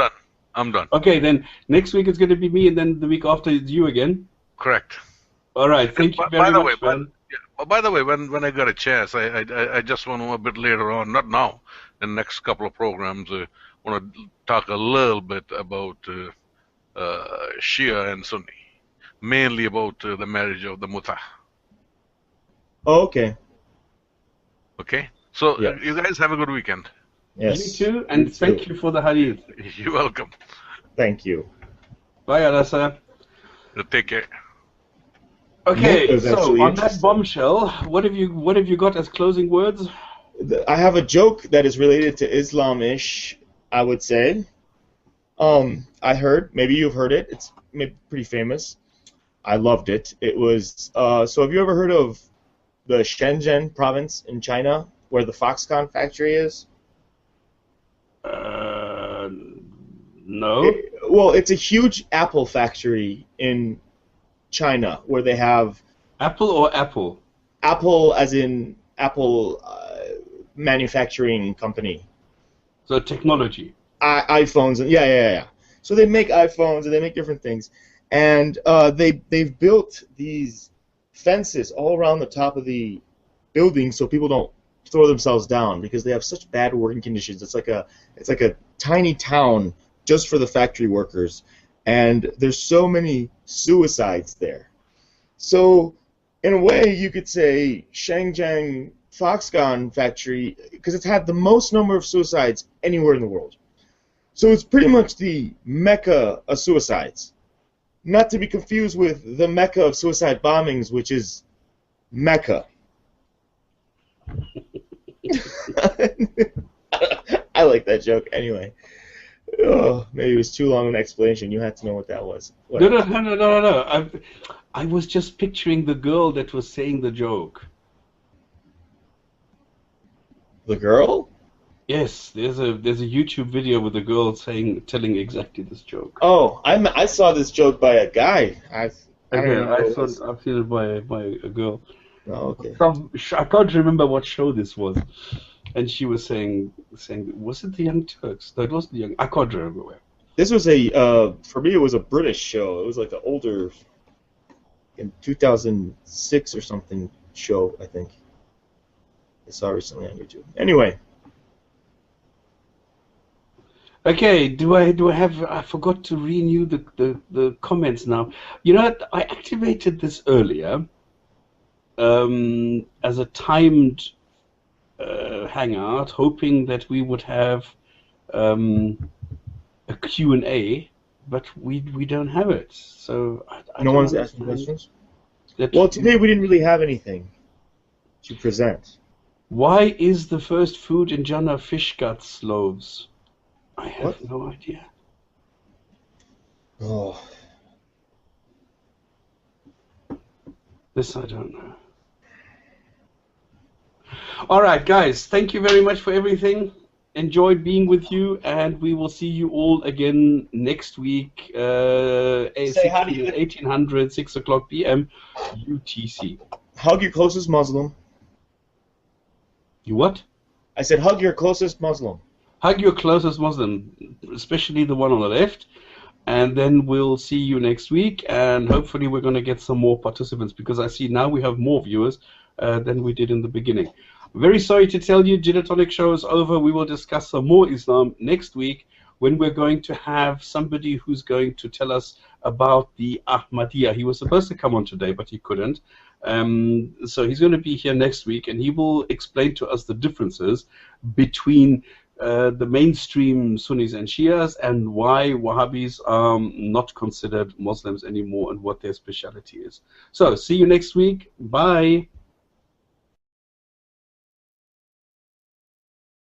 Okay, then next week it's going to be me, and then the week after it's you again. Correct. All right. Thank you very much, man. By the way, when I got a chance, I just want to a bit later on, not now, in the next couple of programs, want to talk a little bit about Shia and Sunni, mainly about the marriage of the Mutah. Oh, okay. Okay. So you guys have a good weekend. Yes. You too, and thank you for the hadith. You're welcome. Thank you. Bye, Alasa. Take care. Okay, so on that bombshell, what have you got as closing words? I have a joke that is related to Islam-ish, I would say. I heard, maybe you've heard it. It's maybe pretty famous. I loved it. It was so. Have you ever heard of the Shenzhen province in China, where the Foxconn factory is? No. Well, it's a huge Apple factory in China where they have Apple or Apple? Apple, as in Apple manufacturing company. So technology. iPhones and yeah. So they make iPhones and they make different things, and they've built these fences all around the top of the building so people don't throw themselves down because they have such bad working conditions. It's like a tiny town just for the factory workers, and there's so many suicides there. So in a way, you could say Shenzhen Foxconn factory, because it's had the most number of suicides anywhere in the world. So it's pretty much the mecca of suicides. Not to be confused with the mecca of suicide bombings, which is Mecca. I like that joke anyway. Oh, maybe it was too long an explanation. You had to know what that was. Whatever. No. I was just picturing the girl that was saying the joke. The girl? Yes, there's a YouTube video with a girl telling exactly this joke. Oh, I saw this joke by a guy. I've seen it by a girl. Oh, okay. I can't remember what show this was, and she was saying, was it the Young Turks? No, it wasn't the Young. I can't remember where. This was for me, it was a British show. It was like an older, in 2006 or something show, I think. I saw recently on YouTube. Anyway. Okay, do I have? I forgot to renew the comments now. You know what? I activated this earlier as a timed hangout, hoping that we would have a Q&A, but we don't have it. So I no one's asking questions. Well, today we didn't really have anything to present. Why is the first food in Jannah fish guts loaves? I have no idea. Oh. This I don't know. All right, guys. Thank you very much for everything. Enjoyed being with you, and we will see you all again next week, 1800, 6 o'clock p.m. UTC. Hug your closest Muslim. You what? I said hug your closest Muslim. Hug your closest Muslim, especially the one on the left, and then we'll see you next week, and hopefully we're going to get some more participants, because I see now we have more viewers than we did in the beginning. Very sorry to tell you, Gin and Tonic show is over. We will discuss some more Islam next week, when we're going to have somebody who's going to tell us about the Ahmadiyya. He was supposed to come on today, but he couldn't. So he's going to be here next week, and he will explain to us the differences between the mainstream Sunnis and Shias, and why Wahhabis are not considered Muslims anymore, and what their speciality is. So, see you next week. Bye.